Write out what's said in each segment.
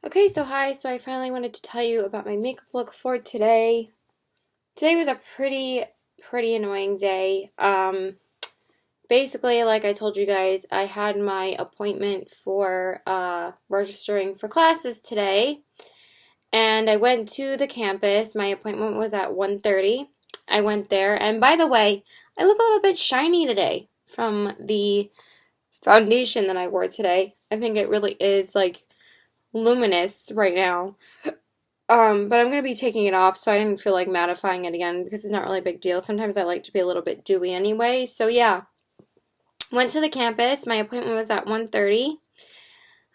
Okay, so hi. So I finally wanted to tell you about my makeup look for today. Today was a pretty annoying day. Basically, like I told you guys, I had my appointment for registering for classes today, and I went to the campus. My appointment was at 1:30. I went there, and by the way, I look a little bit shiny today from the foundation that I wore today. I think it really is like luminous right now. But I'm going to be taking it off, so I didn't feel like mattifying it again because it's not really a big deal. Sometimes I like to be a little bit dewy anyway. So yeah, went to the campus. My appointment was at 1:30.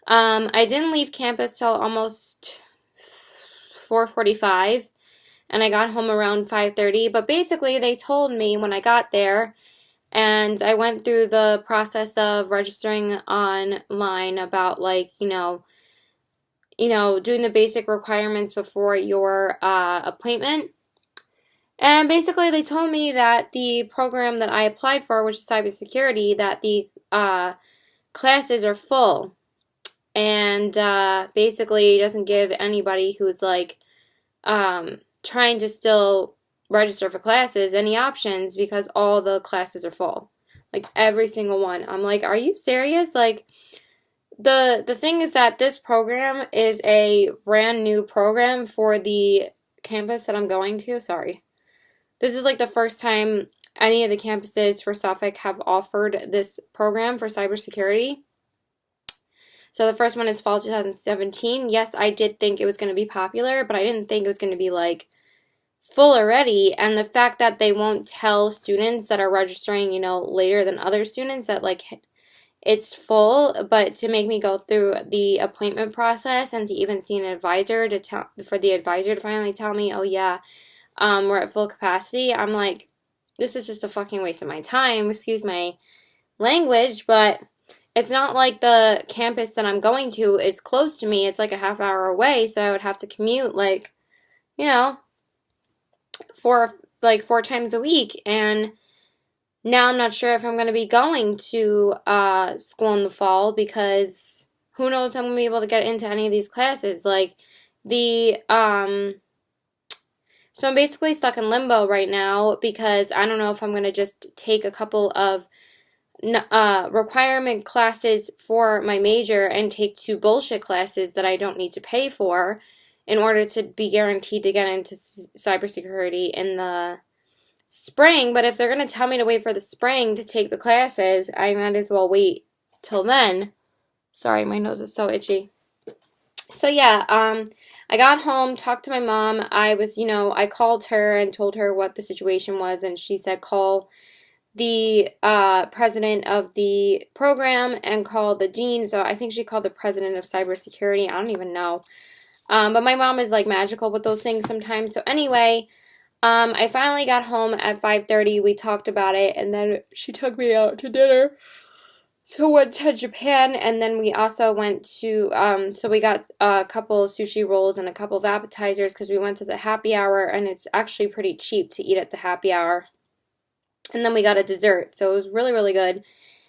I didn't leave campus till almost 4:45, and I got home around 5:30. But basically, they told me when I got there, and I went through the process of registering online about like, doing the basic requirements before your appointment. And basically, they told me that the program that I applied for, which is cybersecurity, that the classes are full. And basically, it doesn't give anybody who's like trying to still register for classes any options because all the classes are full. Like every single one. I'm like, are you serious? Like, the thing is that this program is a brand new program for the campus that I'm going to. Sorry. This is like the first time any of the campuses for Suffolk have offered this program for cybersecurity. So the first one is fall 2017. Yes, I did think it was going to be popular, but I didn't think it was going to be like full already. And the fact that they won't tell students that are registering, later than other students that like it's full, but to make me go through the appointment process and to even see an advisor to tell for the advisor to finally tell me, oh yeah, we're at full capacity. I'm like, this is just a fucking waste of my time. Excuse my language, but it's not like the campus that I'm going to is close to me. It's like a half hour away, so I would have to commute like, you know, four times a week. And now I'm not sure if I'm going to be going to school in the fall because who knows if I'm going to be able to get into any of these classes. Like the So I'm basically stuck in limbo right now because I don't know if I'm going to just take a couple of requirement classes for my major and take two bullshit classes that I don't need to pay for in order to be guaranteed to get into cybersecurity in the spring. But if they're going to tell me to wait for the spring to take the classes, I might as well wait till then. Sorry, my nose is so itchy. So yeah, I got home, talked to my mom. I called her and told her what the situation was, and she said call the president of the program and call the dean. So I think she called the president of cybersecurity. I don't even know. But my mom is like magical with those things sometimes. So anyway, I finally got home at 5:30. We talked about it, and then she took me out to dinner. So went to Japan, and then we also went to, so we got a couple of sushi rolls and a couple of appetizers because we went to the happy hour, and it's actually pretty cheap to eat at the happy hour. And then we got a dessert, so it was really, really good.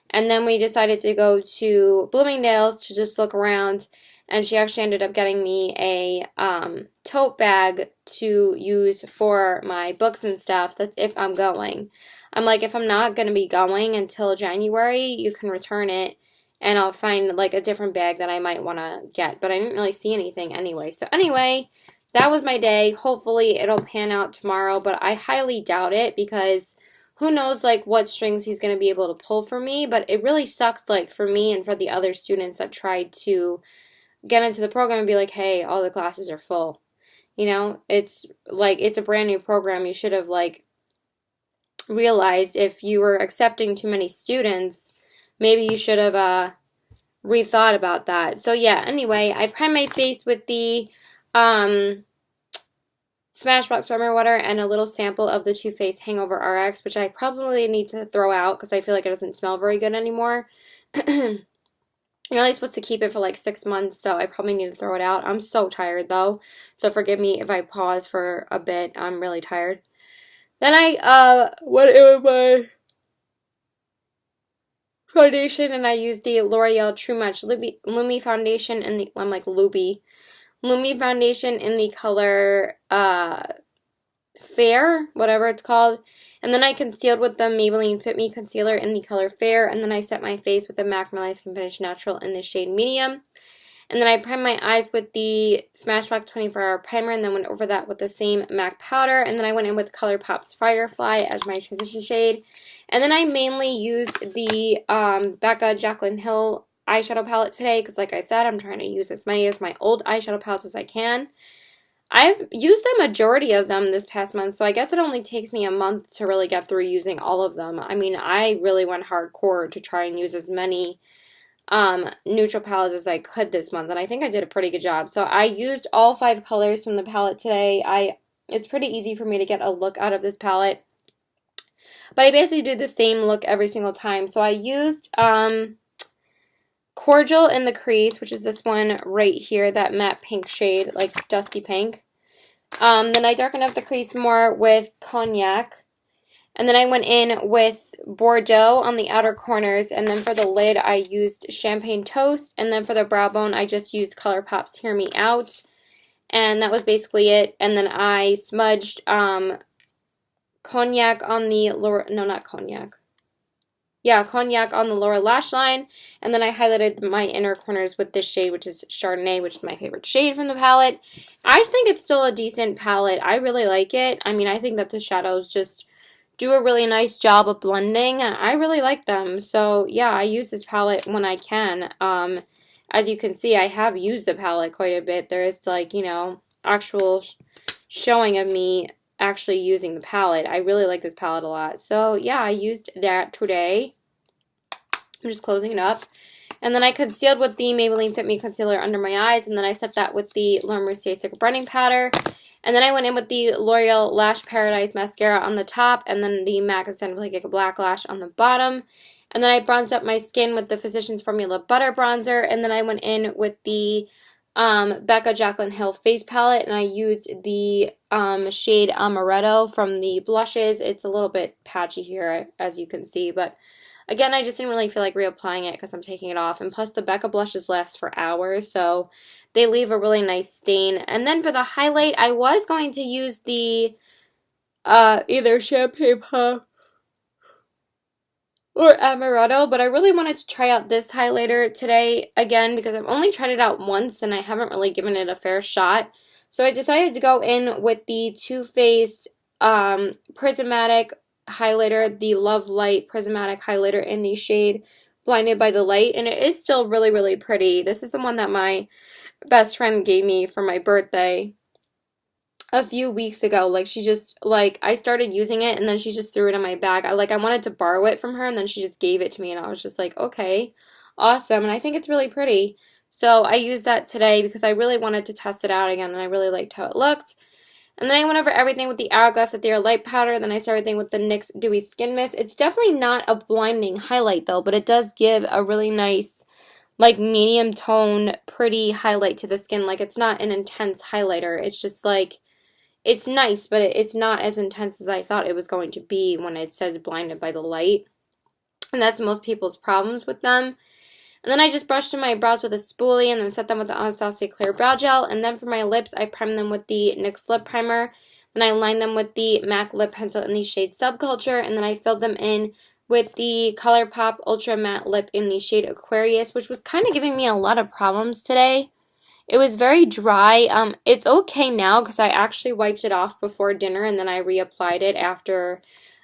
And then we decided to go to Bloomingdale's to just look around, and she actually ended up getting me a tote bag to use for my books and stuff. That's if I'm going. I'm like, if I'm not going to be going until January, you can return it, and I'll find like a different bag that I might want to get. But I didn't really see anything anyway. So anyway, that was my day. Hopefully it'll pan out tomorrow, but I highly doubt it because who knows like what strings he's going to be able to pull for me. But it really sucks like for me and for the other students that tried to get into the program and be like, hey, all the classes are full. It's like it's a brand new program. You should have like realized if you were accepting too many students, maybe you should have rethought about that. So yeah, anyway, I primed my face with the Smashbox Primer Water and a little sample of the Too Faced Hangover RX, which I probably need to throw out because I feel like it doesn't smell very good anymore. You're only supposed to keep it for like 6 months, so I probably need to throw it out. I'm so tired though, so forgive me if I pause for a bit. I'm really tired. Then I went in with my foundation, and I use the L'Oreal True Match Lumi foundation in the, I'm like Lumi foundation in the color Fair, whatever it's called. And then I concealed with the Maybelline Fit Me concealer in the color Fair, and then I set my face with the MAC Milani Skin Finish Natural in the shade Medium. And then I primed my eyes with the Smashbox 24-Hour Primer, and then went over that with the same MAC powder. And then I went in with ColourPop's Firefly as my transition shade. And then I mainly used the Becca Jaclyn Hill eyeshadow palette today because, like I said, I'm trying to use as many of my old eyeshadow palettes as I can. I've used the majority of them this past month, so I guess it only takes me a month to really get through using all of them. I mean, I really went hardcore to try and use as many neutral palettes as I could this month, and I think I did a pretty good job. So I used all 5 colors from the palette today. It's pretty easy for me to get a look out of this palette, but I basically do the same look every single time. So I used Cordial in the crease, which is this one right here, that matte pink shade, like dusty pink. Then I darkened up the crease more with Cognac. And then I went in with Bordeaux on the outer corners, and then for the lid I used Champagne Toast, and then for the brow bone I just used ColourPop's Hear Me Out, and that was basically it. And then I smudged Cognac on the lower, no, not Cognac. Yeah, Cognac on the lower lash line, and then I highlighted my inner corners with this shade, which is Chardonnay, which is my favorite shade from the palette. I think it's still a decent palette. I really like it. I mean, I think that the shadows just do a really nice job of blending. I really like them. So yeah, I use this palette when I can. As you can see, I have used the palette quite a bit. There is, like, you know, actual showing of me actually using the palette. I really like this palette a lot. So yeah, I used that today. I'm just closing it up. And then I concealed with the Maybelline Fit Me concealer under my eyes, and then I set that with the Laura Mercier Secret Blending Powder. And then I went in with the L'Oreal Lash Paradise Mascara on the top, and then the MAC Extended Play Cake Black Lash on the bottom. And then I bronzed up my skin with the Physicians Formula Butter Bronzer, and then I went in with the Becca Jaclyn Hill Face Palette, and I used the shade Amaretto from the blushes. It's a little bit patchy here, as you can see, but again, I just didn't really feel like reapplying it because I'm taking it off. And plus, the Becca blushes last for hours, so they leave a really nice stain. And then for the highlight, I was going to use the either Champagne Puff or Amaretto, but I really wanted to try out this highlighter today again because I've only tried it out once and I haven't really given it a fair shot. So I decided to go in with the Too Faced Prismatic highlighter, the Love Light Prismatic highlighter in the shade Blinded by the Light, and it is still really, really pretty. This is the one that my best friend gave me for my birthday a few weeks ago. Like, she just, like, I started using it and then she just threw it in my bag. I wanted to borrow it from her and then she just gave it to me and I was just like, okay, awesome. And I think it's really pretty. So I used that today because I really wanted to test it out again and I really liked how it looked. And then I went over everything with the Hourglass Ethereal Light Powder. Then I started everything with the NYX Dewy Skin Mist. It's definitely not a blinding highlight though, but it does give a really nice, like, medium tone, pretty highlight to the skin. Like, it's not an intense highlighter. It's just like, it's nice, but it's not as intense as I thought it was going to be when it says Blinded by the Light. And that's most people's problems with them. And then I just brushed in my brows with a spoolie and then set them with the Anastasia Clear Brow Gel. And then for my lips, I primed them with the NYX Lip Primer. Then I lined them with the MAC Lip Pencil in the shade Subculture. And then I filled them in with the ColourPop Ultra Matte Lip in the shade Aquarius, which was kind of giving me a lot of problems today. It was very dry. It's okay now because I actually wiped it off before dinner and then I reapplied it after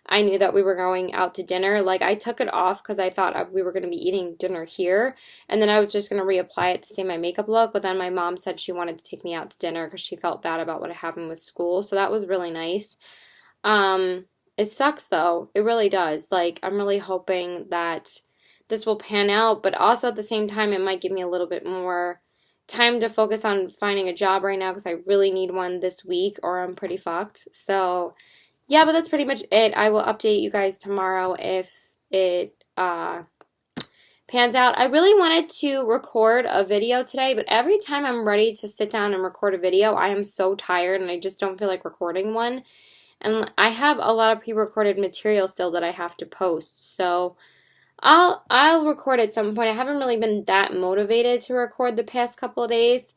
I knew that we were going out to dinner. Like, I took it off because I thought we were going to be eating dinner here, and then I was just going to reapply it to save my makeup look, but then my mom said she wanted to take me out to dinner because she felt bad about what had happened with school, so that was really nice. It sucks, though. It really does. Like, I'm really hoping that this will pan out, but also at the same time, it might give me a little bit more time to focus on finding a job right now because I really need one this week or I'm pretty fucked. So yeah, but that's pretty much it. I will update you guys tomorrow if it pans out. I really wanted to record a video today, but every time I'm ready to sit down and record a video, I am so tired and I just don't feel like recording one. And I have a lot of pre-recorded material still that I have to post. So I'll record at some point. I haven't really been that motivated to record the past couple of days.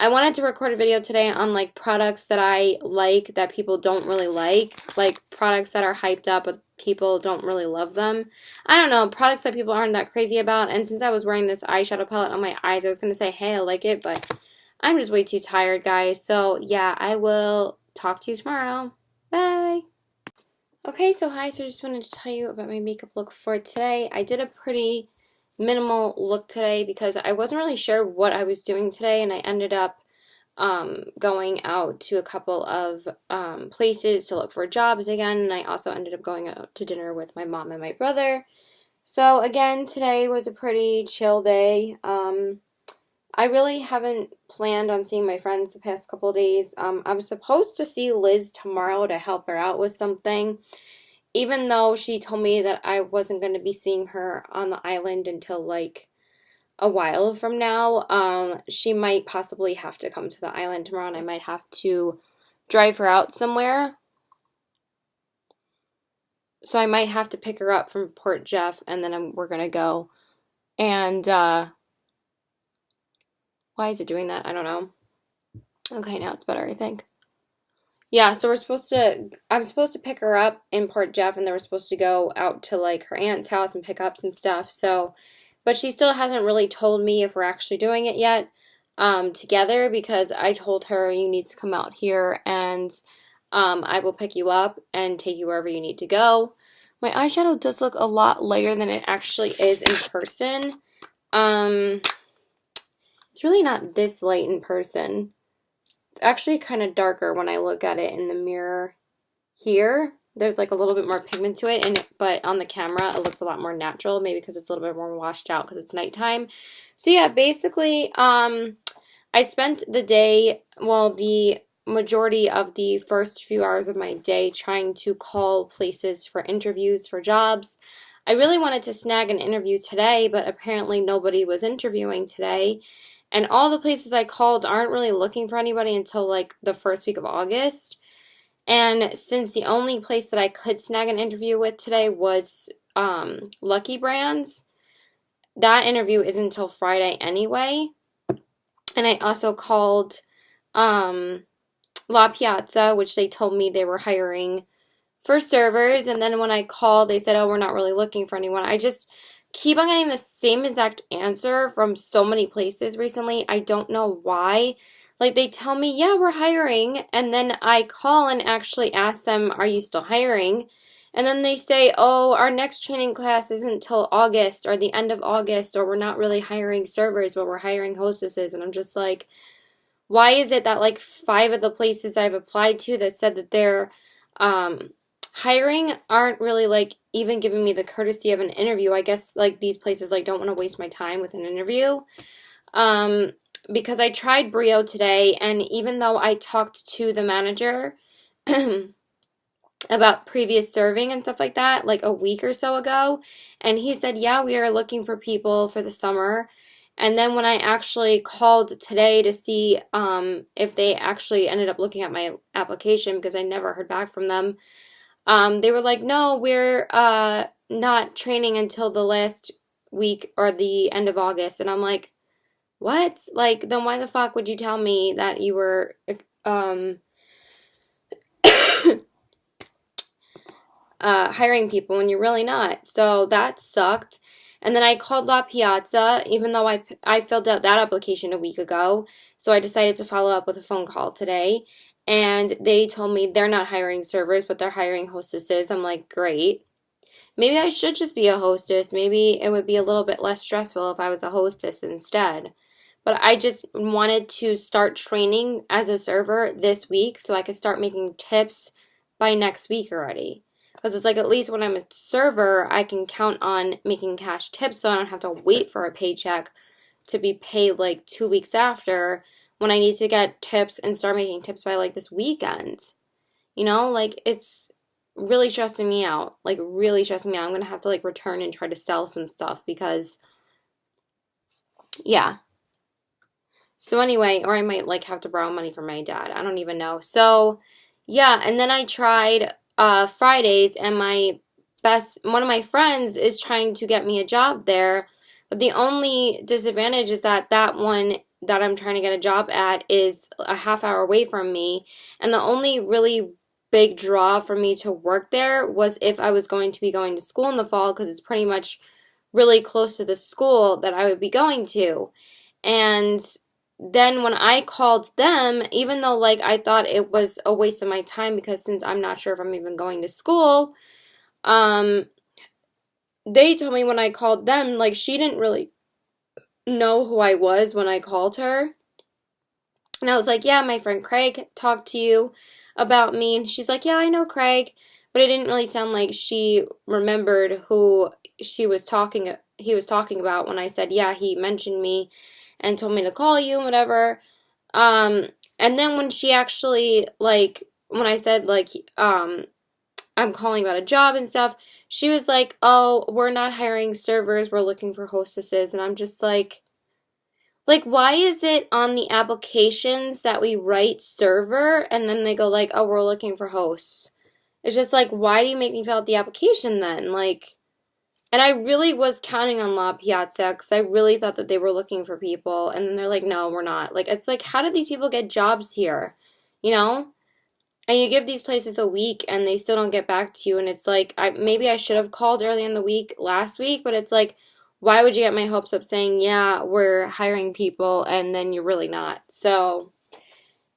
I wanted to record a video today on like products that I like that people don't really like products that are hyped up but people don't really love them. I don't know, products that people aren't that crazy about. And since I was wearing this eyeshadow palette on my eyes, I was going to say, hey, I like it, but I'm just way too tired, guys. So yeah, I will talk to you tomorrow. Bye. Okay, so hi, so I just wanted to tell you about my makeup look for today. I did a pretty minimal look today because I wasn't really sure what I was doing today, and I ended up going out to a couple of places to look for jobs again, and I also ended up going out to dinner with my mom and my brother. So again, today was a pretty chill day. I really haven't planned on seeing my friends the past couple of days. I was supposed to see Liz tomorrow to help her out with something, even though she told me that I wasn't going to be seeing her on the island until like a while from now. She might possibly have to come to the island tomorrow, and I might have to drive her out somewhere. So I might have to pick her up from Port Jeff, and then we're going to go. And, why is it doing that? I don't know. Okay, now it's better, I think. Yeah, so I'm supposed to pick her up in Port Jeff, and then we're supposed to go out to like her aunt's house and pick up some stuff. So, but she still hasn't really told me if we're actually doing it yet, together, because I told her you need to come out here and, I will pick you up and take you wherever you need to go. My eyeshadow does look a lot lighter than it actually is in person. It's really not this light in person. It's actually kind of darker when I look at it in the mirror here. There's like a little bit more pigment to it, but on the camera it looks a lot more natural, maybe because it's a little bit more washed out because it's nighttime. So yeah, basically, I spent the day, well, the majority of the first few hours of my day trying to call places for interviews for jobs. I really wanted to snag an interview today, but apparently nobody was interviewing today. And all the places I called aren't really looking for anybody until like the first week of August. And since the only place that I could snag an interview with today was Lucky Brands, that interview isn't until Friday anyway. And I also called La Piazza, which they told me they were hiring for servers. And then when I called, they said, oh, we're not really looking for anyone. I just keep on getting the same exact answer from so many places recently. I don't know why. Like, they tell me, yeah, we're hiring, and then I call and actually ask them, are you still hiring? And then they say, oh, our next training class isn't until August or the end of August, or we're not really hiring servers, but we're hiring hostesses. And I'm just like, why is it that like 5 of the places I've applied to that said that they're hiring aren't really like even giving me the courtesy of an interview? I guess like these places like don't want to waste my time with an interview. Because I tried Brio today, and even though I talked to the manager about previous serving and stuff like that, like a week or so ago, and he said, yeah, we are looking for people for the summer. And then when I actually called today to see if they actually ended up looking at my application, because I never heard back from them, they were like, no, we're not training until the last week or the end of August. And I'm like, what? Like, then why the fuck would you tell me that you were hiring people when you're really not? So that sucked. And then I called La Piazza, even though I filled out that application a week ago. So I decided to follow up with a phone call today. And they told me they're not hiring servers, but they're hiring hostesses. I'm like, great. Maybe I should just be a hostess. Maybe it would be a little bit less stressful if I was a hostess instead. But I just wanted to start training as a server this week so I could start making tips by next week already. Because it's like at least when I'm a server, I can count on making cash tips so I don't have to wait for a paycheck to be paid like 2 weeks after when I need to get tips and start making tips by like this weekend. You know, like it's really stressing me out. Like really stressing me out. I'm going to have to like return and try to sell some stuff because, yeah. So anyway, or I might like have to borrow money from my dad. I don't even know. So yeah, and then I tried Fridays, and my one of my friends is trying to get me a job there, but the only disadvantage is that that one that I'm trying to get a job at is a half hour away from me, and the only really big draw for me to work there was if I was going to be going to school in the fall, because it's pretty much really close to the school that I would be going to. And then when I called them, even though like I thought it was a waste of my time, because since I'm not sure if I'm even going to school, um they told me when I called them, like she didn't really know who I was when I called her. And I was like, yeah, my friend Craig talked to you about me. And she's like, yeah, I know Craig. But it didn't really sound like she remembered who he was talking about when I said, yeah, he mentioned me and told me to call you and whatever. And then when she actually, like, when I said, like, I'm calling about a job and stuff, she was like, oh, we're not hiring servers, we're looking for hostesses. And I'm just like, why is it on the applications that we write server and then they go like, oh, we're looking for hosts? It's just like, why do you make me fill out the application then? Like, and I really was counting on La Piazza because I really thought that they were looking for people. And then they're like, no, we're not. Like, it's like, how did these people get jobs here? You know? And you give these places a week and they still don't get back to you. And it's like, maybe I should have called early in the week last week, but it's like, why would you get my hopes up saying, yeah, we're hiring people, and then you're really not? So,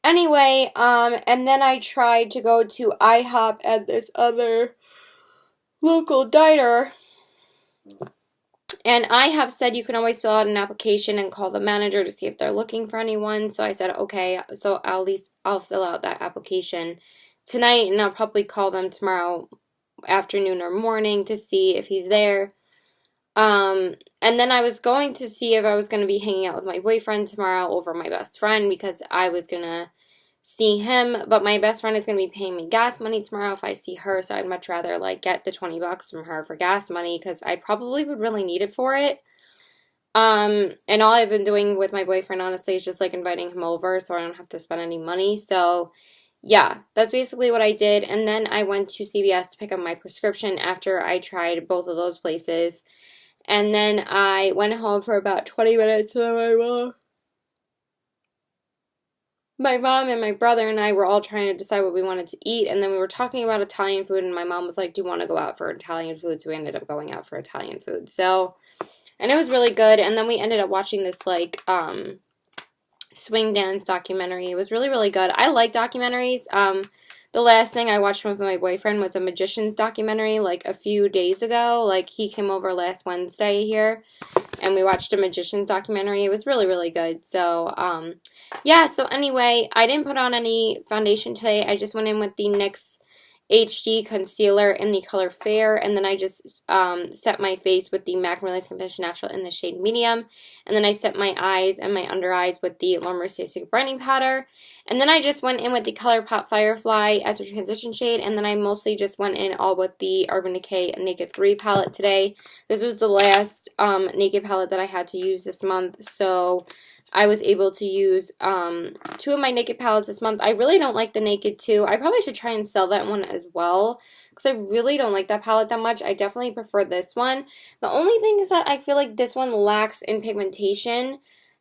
anyway, and then I tried to go to IHOP at this other local diner, and IHOP said you can always fill out an application and call the manager to see if they're looking for anyone. So I said, okay, so at least I'll fill out that application tonight, and I'll probably call them tomorrow afternoon or morning to see if he's there. And then I was going to see if I was going to be hanging out with my boyfriend tomorrow over my best friend, because I was going to see him, but my best friend is going to be paying me gas money tomorrow if I see her, so I'd much rather like get the $20 from her for gas money, because I probably would really need it for it. And all I've been doing with my boyfriend, honestly, is just like inviting him over so I don't have to spend any money. So yeah, that's basically what I did. And then I went to CVS to pick up my prescription after I tried both of those places. And then I went home for about 20 minutes, and then my mom and my brother and I were all trying to decide what we wanted to eat, and then we were talking about Italian food, and my mom was like, do you want to go out for Italian food? So we ended up going out for Italian food. So, and it was really good, and then we ended up watching this, like, swing dance documentary. It was really, really good. I like documentaries. The last thing I watched with my boyfriend was a magician's documentary, like, a few days ago. Like, he came over last Wednesday here, and we watched a magician's documentary. It was really, really good. So, yeah, so anyway, I didn't put on any foundation today. I just went in with the NYX HD concealer in the color Fair, and then I just set my face with the MAC Realistic Convention Natural in the shade Medium, and then I set my eyes and my under eyes with the Laura Mercier Secret Brightening Powder, and then I just went in with the ColourPop Firefly as a transition shade, and then I mostly just went in all with the Urban Decay Naked 3 palette today. This was the last Naked palette that I had to use this month, so I was able to use 2 of my Naked palettes this month. I really don't like the Naked 2. I probably should try and sell that one as well, because I really don't like that palette that much. I definitely prefer this one. The only thing is that I feel like this one lacks in pigmentation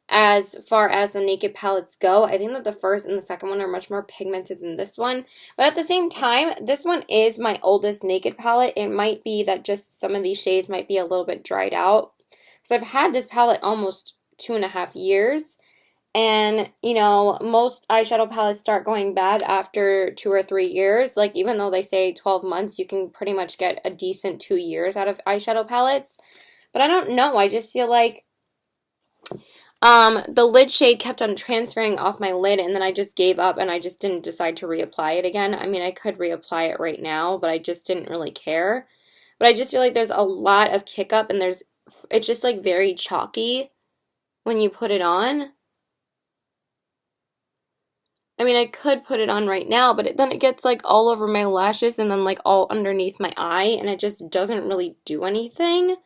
as far as the Naked palettes go. I think that the first and the second one are much more pigmented than this one. But at the same time, this one is my oldest Naked palette. It might be that just some of these shades might be a little bit dried out, because I've had this palette almost 2.5 years, and you know, most eyeshadow palettes start going bad after 2 or 3 years. Like, even though they say 12 months, you can pretty much get a decent 2 years out of eyeshadow palettes. But I don't know, I just feel like the lid shade kept on transferring off my lid, and then I just gave up and I just didn't decide to reapply it again. I mean, I could reapply it right now, but I just didn't really care. But I just feel like there's a lot of kick up, and it's just like very chalky when you put it on. I mean, I could put it on right now, but then it gets like all over my lashes and then like all underneath my eye, and it just doesn't really do anything.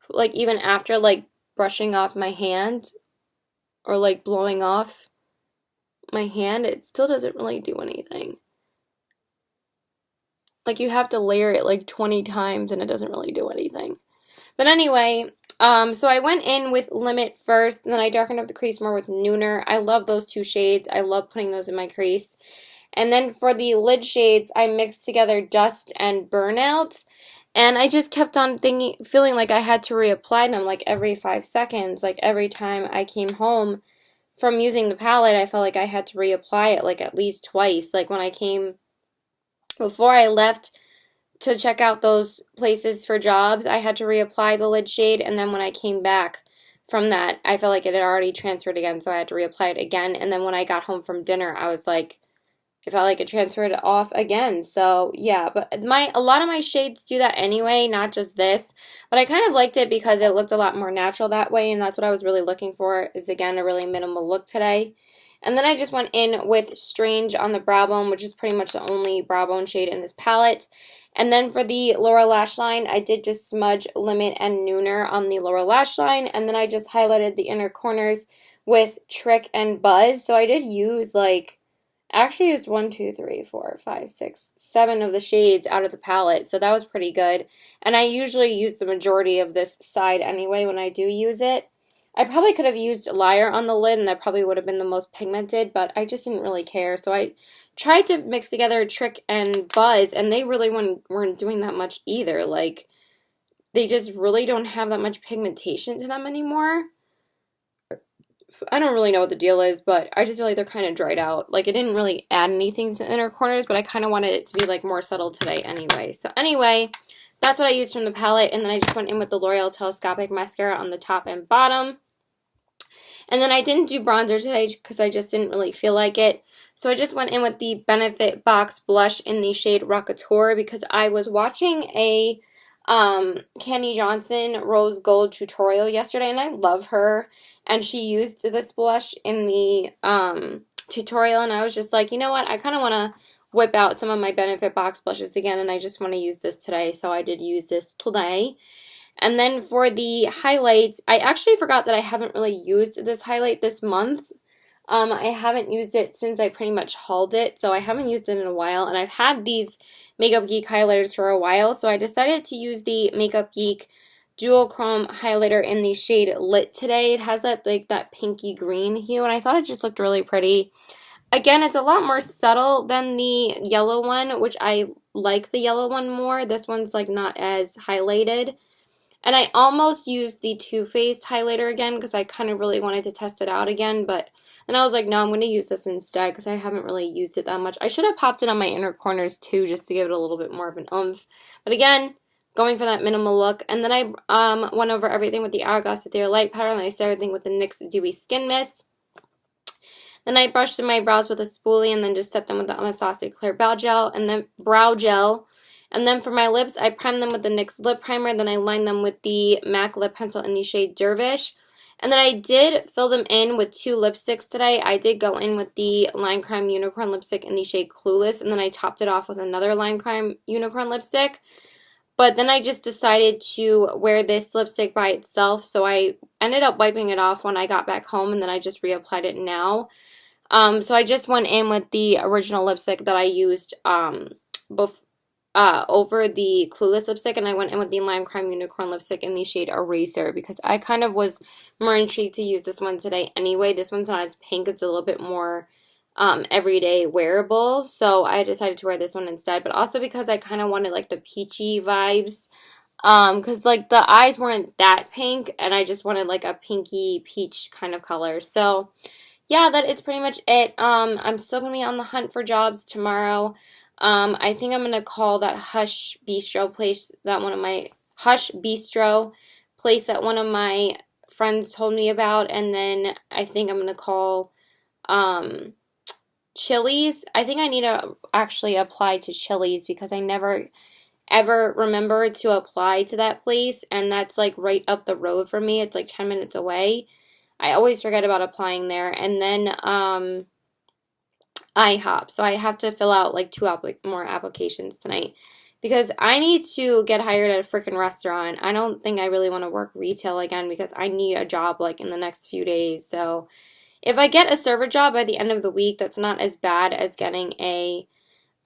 Like, even after like brushing off my hand or like blowing off my hand, it still doesn't really do anything. Like, you have to layer it like 20 times and it doesn't really do anything. But anyway, so I went in with Limit first, and then I darkened up the crease more with Nooner. I love those two shades. I love putting those in my crease. And then for the lid shades, I mixed together Dust and Burnout. And I just kept on feeling like I had to reapply them like every 5 seconds. Like every time I came home from using the palette, I felt like I had to reapply it like at least twice. Like when I came, before I left to check out those places for jobs, I had to reapply the lid shade, and then when I came back from that, I felt like it had already transferred again, so I had to reapply it again, and then when I got home from dinner, I was like, it felt like it transferred off again. So yeah, but a lot of my shades do that anyway, not just this. But I kind of liked it because it looked a lot more natural that way, and that's what I was really looking for, is again a really minimal look today. And then I just went in with Strange on the brow bone, which is pretty much the only brow bone shade in this palette. And then for the lower lash line, I did just smudge Limit and Nooner on the lower lash line, and then I just highlighted the inner corners with Trick and Buzz. So I did use like, I actually used 1, 2, 3, 4, 5, 6, 7 of the shades out of the palette, so that was pretty good. And I usually use the majority of this side anyway when I do use it. I probably could have used Liar on the lid, and that probably would have been the most pigmented, but I just didn't really care. So I tried to mix together Trick and Buzz, and they really weren't doing that much either. Like, they just really don't have that much pigmentation to them anymore. I don't really know what the deal is, but I just feel like they're kind of dried out. Like, it didn't really add anything to the inner corners, but I kind of wanted it to be, like, more subtle today anyway. So anyway, that's what I used from the palette, and then I just went in with the L'Oreal Telescopic Mascara on the top and bottom. And then I didn't do bronzer today because I just didn't really feel like it. So I just went in with the Benefit Box Blush in the shade Rockateur because I was watching a Candy Johnson Rose Gold tutorial yesterday, and I love her. And she used this blush in the tutorial, and I was just like, you know what, I kind of want to whip out some of my Benefit Box blushes again, and I just want to use this today, so I did use this today. And then for the highlights, I actually forgot that I haven't really used this highlight this month. I haven't used it since I pretty much hauled it, so I haven't used it in a while, and I've had these Makeup Geek highlighters for a while, so I decided to use the Makeup Geek Dual Chrome highlighter in the shade Lit today. It has that like that pinky green hue, and I thought it just looked really pretty. Again, it's a lot more subtle than the yellow one, which I like the yellow one more. This one's like not as highlighted. And I almost used the Too Faced highlighter again because I kind of really wanted to test it out again, but then I was like, no, I'm going to use this instead because I haven't really used it that much. I should have popped it on my inner corners too just to give it a little bit more of an oomph. But again, going for that minimal look. And then I went over everything with the Hourglass Ethereal Light Powder, and then I started everything with the NYX Dewy Skin Mist. Then I brushed in my brows with a spoolie and then just set them with the Anastasia Clear Brow Gel, and then Brow Gel. And then for my lips, I primed them with the NYX Lip Primer, then I lined them with the MAC Lip Pencil in the shade Dervish. And then I did fill them in with 2 lipsticks today. I did go in with the Lime Crime Unicorn lipstick in the shade Clueless, and then I topped it off with another Lime Crime Unicorn lipstick. But then I just decided to wear this lipstick by itself, so I ended up wiping it off when I got back home, and then I just reapplied it now. So I just went in with the original lipstick that I used over the Clueless lipstick, and I went in with the Lime Crime Unicorn lipstick in the shade Eraser because I kind of was more intrigued to use this one today anyway. This one's not as pink, it's a little bit more everyday wearable, so I decided to wear this one instead, but also because I kind of wanted like the peachy vibes, because like the eyes weren't that pink, and I just wanted like a pinky peach kind of color. So yeah, that is pretty much it. I'm still going to be on the hunt for jobs tomorrow. I think I'm going to call that Hush Bistro place that one of my friends told me about, and then I think I'm going to call Chili's. I think I need to actually apply to Chili's because I never ever remember to apply to that place, and that's like right up the road from me. It's like 10 minutes away. I always forget about applying there. And then IHOP. So I have to fill out like 2 more applications tonight because I need to get hired at a freaking restaurant. I don't think I really want to work retail again because I need a job like in the next few days. So if I get a server job by the end of the week, that's not as bad as getting a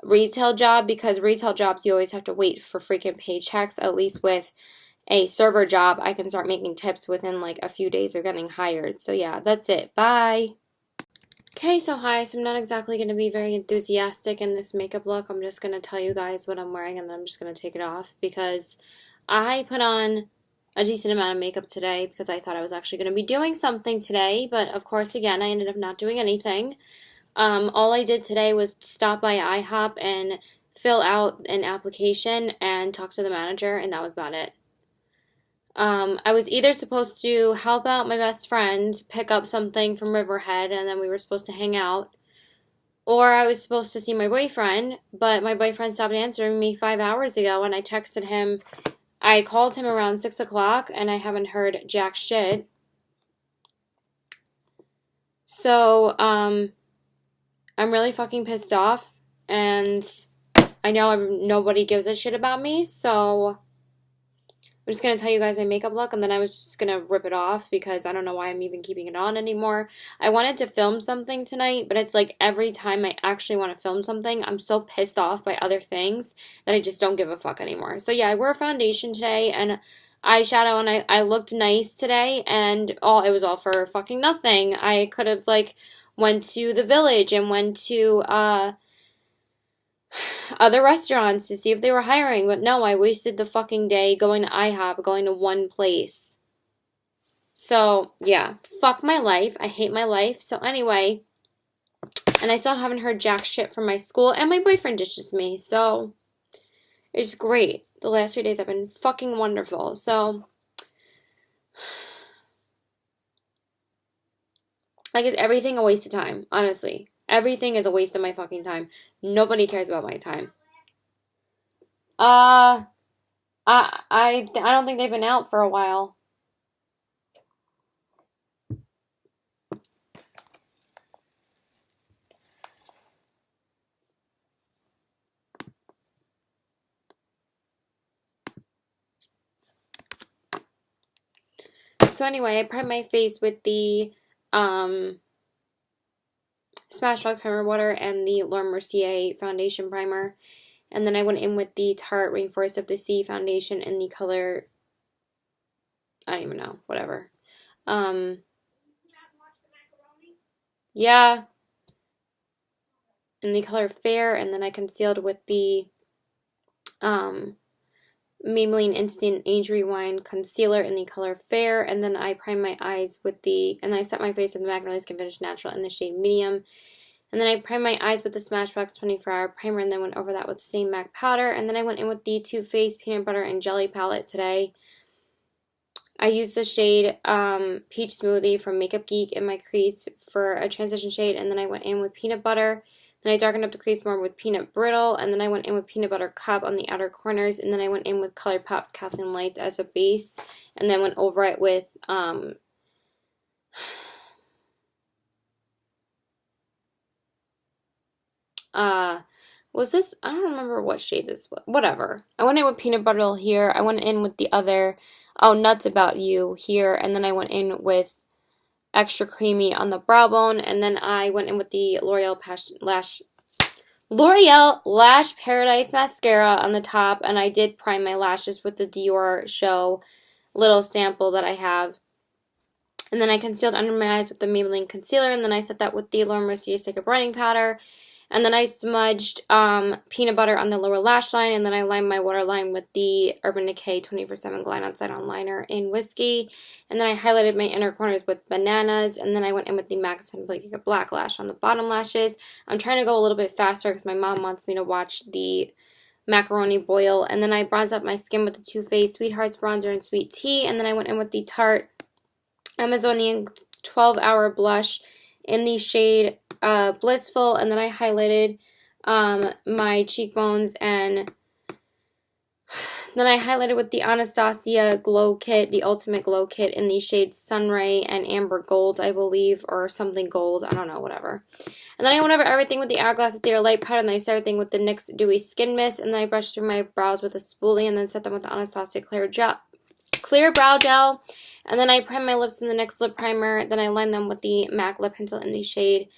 retail job, because retail jobs you always have to wait for freaking paychecks. At least with a server job, I can start making tips within like a few days of getting hired. So yeah, that's it. Bye. Okay, so hi. So I'm not exactly going to be very enthusiastic in this makeup look. I'm just going to tell you guys what I'm wearing and then I'm just going to take it off because I put on a decent amount of makeup today because I thought I was actually going to be doing something today, but of course, again, I ended up not doing anything. All I did today was stop by IHOP and fill out an application and talk to the manager, and that was about it. I was either supposed to help out my best friend pick up something from Riverhead and then we were supposed to hang out, or I was supposed to see my boyfriend, but my boyfriend stopped answering me 5 hours ago and I texted him. I called him around 6 o'clock and I haven't heard jack shit. So, I'm really fucking pissed off and I know nobody gives a shit about me, so I'm just going to tell you guys my makeup look, and then I was just going to rip it off because I don't know why I'm even keeping it on anymore. I wanted to film something tonight, but it's like every time I actually want to film something, I'm so pissed off by other things that I just don't give a fuck anymore. So yeah, I wore a foundation today and eyeshadow, and I looked nice today, and it was all for fucking nothing. I could have like went to the Village and went to other restaurants to see if they were hiring, but no, I wasted the fucking day going to IHOP, going to one place. So, yeah, fuck my life. I hate my life. So, anyway, and I still haven't heard jack shit from my school, and my boyfriend ditches me, so it's great. The last 3 days have been fucking wonderful. So, like, is everything a waste of time? Honestly. Everything is a waste of my fucking time. Nobody cares about my time. I don't think they've been out for a while. So anyway, I primed my face with the Smashbox Primer Water and the Laura Mercier Foundation Primer. And then I went in with the Tarte Rainforest of the Sea Foundation in the color, I don't even know, whatever. Yeah. In the color Fair, and then I concealed with the Maybelline Instant Age Rewind Concealer in the color Fair, and then I primed my eyes with and then I set my face with the Magnolia Skin Finish Natural in the shade Medium. And then I primed my eyes with the Smashbox 24-Hour Primer, and then went over that with the same MAC powder. And then I went in with the Too Faced Peanut Butter and Jelly palette today. I used the shade Peach Smoothie from Makeup Geek in my crease for a transition shade, and then I went in with Peanut Butter. Then I darkened up the crease more with Peanut Brittle, and then I went in with Peanut Butter Cup on the outer corners, and then I went in with ColourPop's Kathleen Lights as a base, and then went over it with was this, I don't remember what shade this was, whatever. I went in with Peanut Butter here, I went in with the other, Nuts About You here, and then I went in with Extra Creamy on the brow bone, and then I went in with the L'Oreal Lash Paradise Mascara on the top, and I did prime my lashes with the Dior Show little sample that I have. And then I concealed under my eyes with the Maybelline Concealer, and then I set that with the Laura Mercier Stick of Brightening Powder. And then I smudged peanut butter on the lower lash line, and then I lined my waterline with the Urban Decay 24/7 Glide On Side-On Liner in Whiskey. And then I highlighted my inner corners with Bananas, and then I went in with the Max Black Lash on the bottom lashes. I'm trying to go a little bit faster because my mom wants me to watch the macaroni boil. And then I bronzed up my skin with the Too Faced Sweethearts Bronzer and Sweet Tea, and then I went in with the Tarte Amazonian 12-Hour Blush in the shade Blissful, and then I highlighted my cheekbones, and then I highlighted with the Anastasia Glow Kit, the Ultimate Glow Kit in the shades Sunray and Amber Gold, I believe, or something gold, I don't know, whatever. And then I went over everything with the Hourglass Ethereal Light Powder, and then I set everything with the NYX Dewy Skin Mist, and then I brushed through my brows with a spoolie, and then set them with the Anastasia Clear Brow Gel. And then I primed my lips in the NYX Lip Primer. Then I lined them with the MAC Lip Pencil in the shade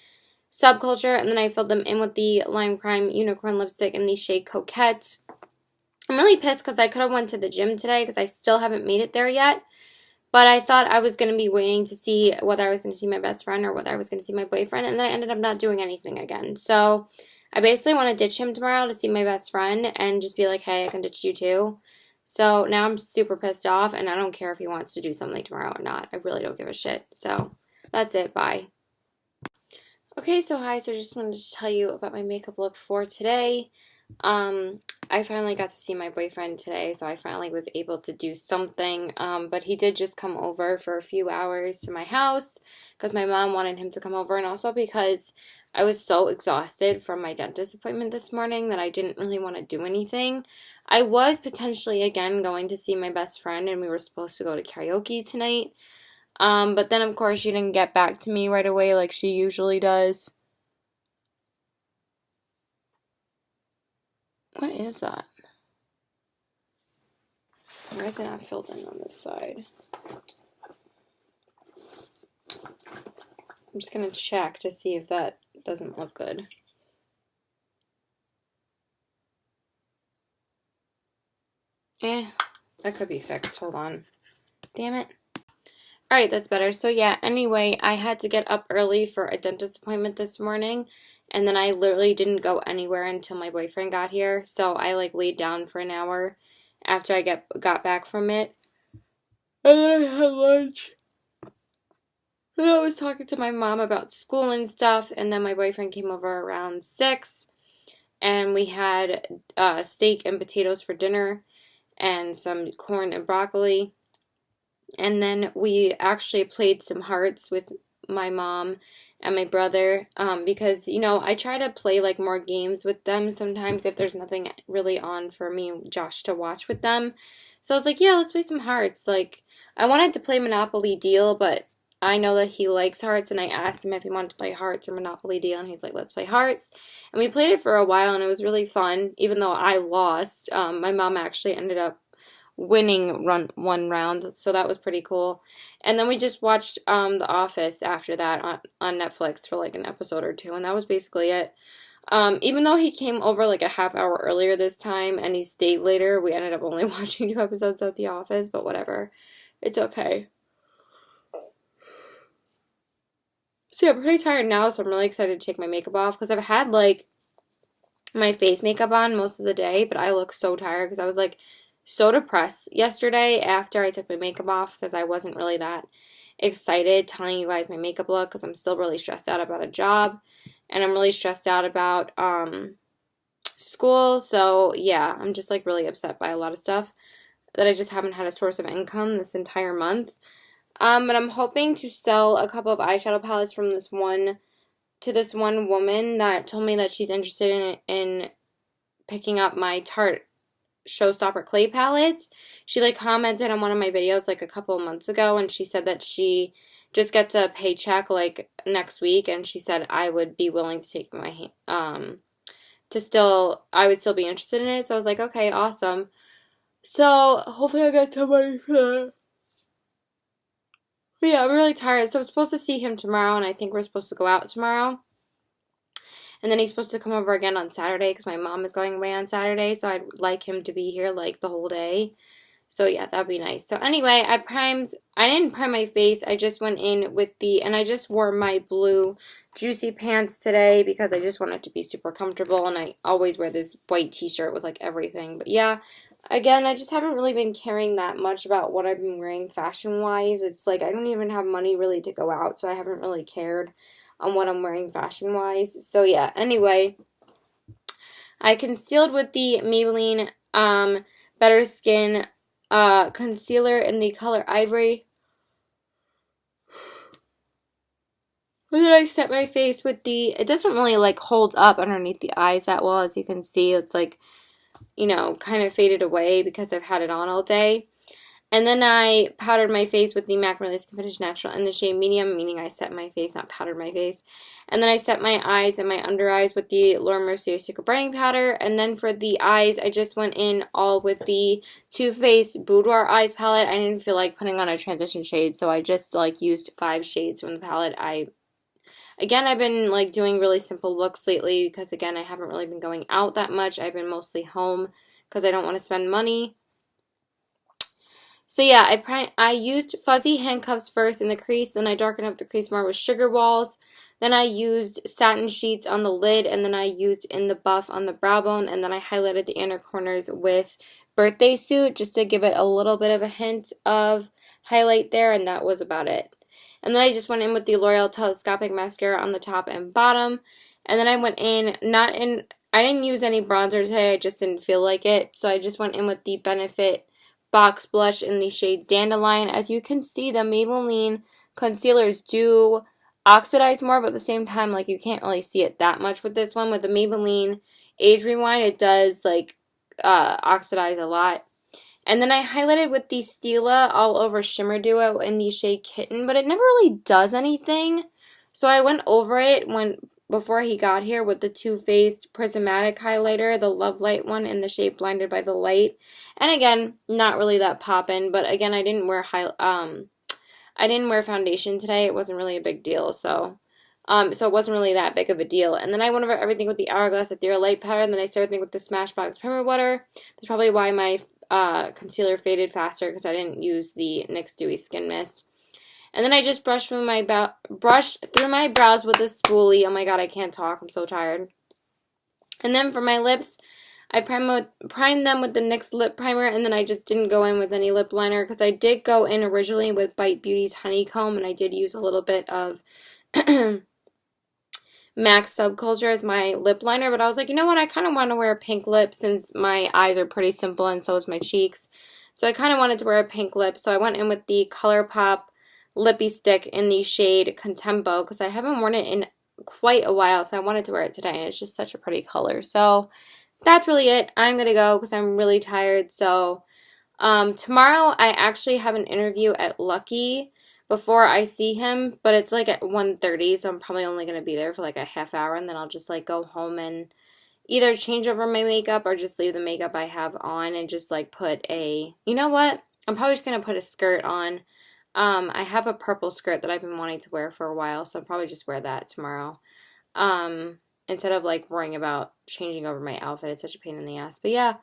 Subculture, and then I filled them in with the Lime Crime Unicorn Lipstick in the shade Coquette. I'm really pissed because I could have went to the gym today because I still haven't made it there yet. But I thought I was going to be waiting to see whether I was going to see my best friend or whether I was going to see my boyfriend, and then I ended up not doing anything again. So I basically want to ditch him tomorrow to see my best friend and just be like, hey, I can ditch you too. So now I'm super pissed off, and I don't care if he wants to do something tomorrow or not. I really don't give a shit. So that's it. Bye. Okay, so hi. So I just wanted to tell you about my makeup look for today. I finally got to see my boyfriend today, so I finally was able to do something. But he did just come over for a few hours to my house because my mom wanted him to come over, and also because I was so exhausted from my dentist appointment this morning that I didn't really want to do anything. I was potentially again going to see my best friend, and we were supposed to go to karaoke tonight. But then of course she didn't get back to me right away like she usually does. What is that? Why is it not filled in on this side? I'm just going to check to see if that doesn't look good. That could be fixed. Hold on. Damn it. Alright, that's better. So yeah, anyway, I had to get up early for a dentist appointment this morning. And then I literally didn't go anywhere until my boyfriend got here. So I like laid down for an hour after I got back from it. And then I had lunch. And I was talking to my mom about school and stuff. And then my boyfriend came over around 6. And we had steak and potatoes for dinner. And some corn and broccoli. And then we actually played some hearts with my mom and my brother, because, you know, I try to play like more games with them sometimes if there's nothing really on for me and Josh to watch with them. So I was like, yeah, let's play some hearts. Like, I wanted to play Monopoly Deal, but I know that he likes hearts, and I asked him if he wanted to play hearts or Monopoly Deal, and he's like, let's play hearts. And we played it for a while, and it was really fun, even though I lost. My mom actually ended up winning one round, so that was pretty cool. And then we just watched The Office after that on Netflix for like an episode or two, and that was basically it. Even though he came over like a half hour earlier this time and he stayed later, we ended up only watching 2 episodes of The Office, but whatever. It's okay. So yeah, I'm pretty tired now, so I'm really excited to take my makeup off because I've had like my face makeup on most of the day, but I look so tired because I was like so depressed yesterday after I took my makeup off because I wasn't really that excited telling you guys my makeup look because I'm still really stressed out about a job and I'm really stressed out about school. So yeah, I'm just like really upset by a lot of stuff that I just haven't had a source of income this entire month. But I'm hoping to sell a couple of eyeshadow palettes from this one woman that told me that she's interested in picking up my Tarte Showstopper clay palettes. She like commented on one of my videos like a couple of months ago, and she said that she just gets a paycheck like next week, and she said I would be willing to take my I would still be interested in it. So I was like, okay, awesome. So hopefully I get some money for that. But yeah, I'm really tired. So I'm supposed to see him tomorrow, and I think we're supposed to go out tomorrow. And then he's supposed to come over again on Saturday because my mom is going away on Saturday. So I'd like him to be here like the whole day. So yeah, that'd be nice. So anyway, I didn't prime my face. I just went in with and I just wore my blue Juicy pants today because I just wanted to be super comfortable. And I always wear this white t-shirt with like everything. But yeah, again, I just haven't really been caring that much about what I've been wearing fashion-wise. It's like I don't even have money really to go out. So I haven't really cared on what I'm wearing fashion-wise. So yeah, anyway, I concealed with the Maybelline Better Skin concealer in the color Ivory. And then I set my face with it doesn't really like hold up underneath the eyes that well, as you can see. It's like, you know, kind of faded away because I've had it on all day. And then I powdered my face with the MAC Really Skin Finish Natural in the shade Medium, meaning I set my face, not powdered my face. And then I set my eyes and my under eyes with the Laura Mercier Secret Brightening Powder. And then for the eyes, I just went in all with the Too Faced Boudoir Eyes palette. I didn't feel like putting on a transition shade, so I just like used 5 shades from the palette. I Again, I've been like doing really simple looks lately because again, I haven't really been going out that much. I've been mostly home because I don't want to spend money. So yeah, I used fuzzy handcuffs first in the crease, then I darkened up the crease more with sugar walls. Then I used satin sheets on the lid, and then I used in the buff on the brow bone, and then I highlighted the inner corners with Birthday Suit just to give it a little bit of a hint of highlight there, and that was about it. And then I just went in with the L'Oreal Telescopic Mascara on the top and bottom, and then I went in, I didn't use any bronzer today, I just didn't feel like it, so I just went in with the Benefit Box Blush in the shade Dandelion. As you can see, the Maybelline concealers do oxidize more, but at the same time, like, you can't really see it that much with this one. With the Maybelline Age Rewind, it does, like, oxidize a lot. And then I highlighted with the Stila All Over Shimmer Duo in the shade Kitten, but it never really does anything. So I went over it before he got here with the Too Faced Prismatic Highlighter, the Love Light one in the shade Blinded by the Light. And again, not really that poppin', but again, I didn't wear foundation today. It wasn't really a big deal, so it wasn't really that big of a deal. And then I went over everything with the Hourglass Ethereal Light Powder, and then I started with the Smashbox Primer Butter. That's probably why my concealer faded faster, because I didn't use the NYX Dewy Skin Mist. And then I just brushed through my brows with a spoolie. Oh my god, I can't talk. I'm so tired. And then for my lips, I primed them with the NYX Lip Primer, and then I just didn't go in with any lip liner because I did go in originally with Bite Beauty's Honeycomb, and I did use a little bit of MAC Subculture as my lip liner, but I was like, you know what, I kind of want to wear a pink lip since my eyes are pretty simple and so is my cheeks. So I kind of wanted to wear a pink lip, so I went in with the ColourPop Lippy Stick in the shade Contempo because I haven't worn it in quite a while, so I wanted to wear it today, and it's just such a pretty color. So that's really it. I'm going to go because I'm really tired. So tomorrow I actually have an interview at Lucky before I see him, but it's like at 1:30, so I'm probably only going to be there for like a half hour, and then I'll just like go home and either change over my makeup or just leave the makeup I have on and just like put you know what? I'm probably just going to put a skirt on. I have a purple skirt that I've been wanting to wear for a while, so I'll probably just wear that tomorrow. Instead of like worrying about changing over my outfit. It's such a pain in the ass. But yeah,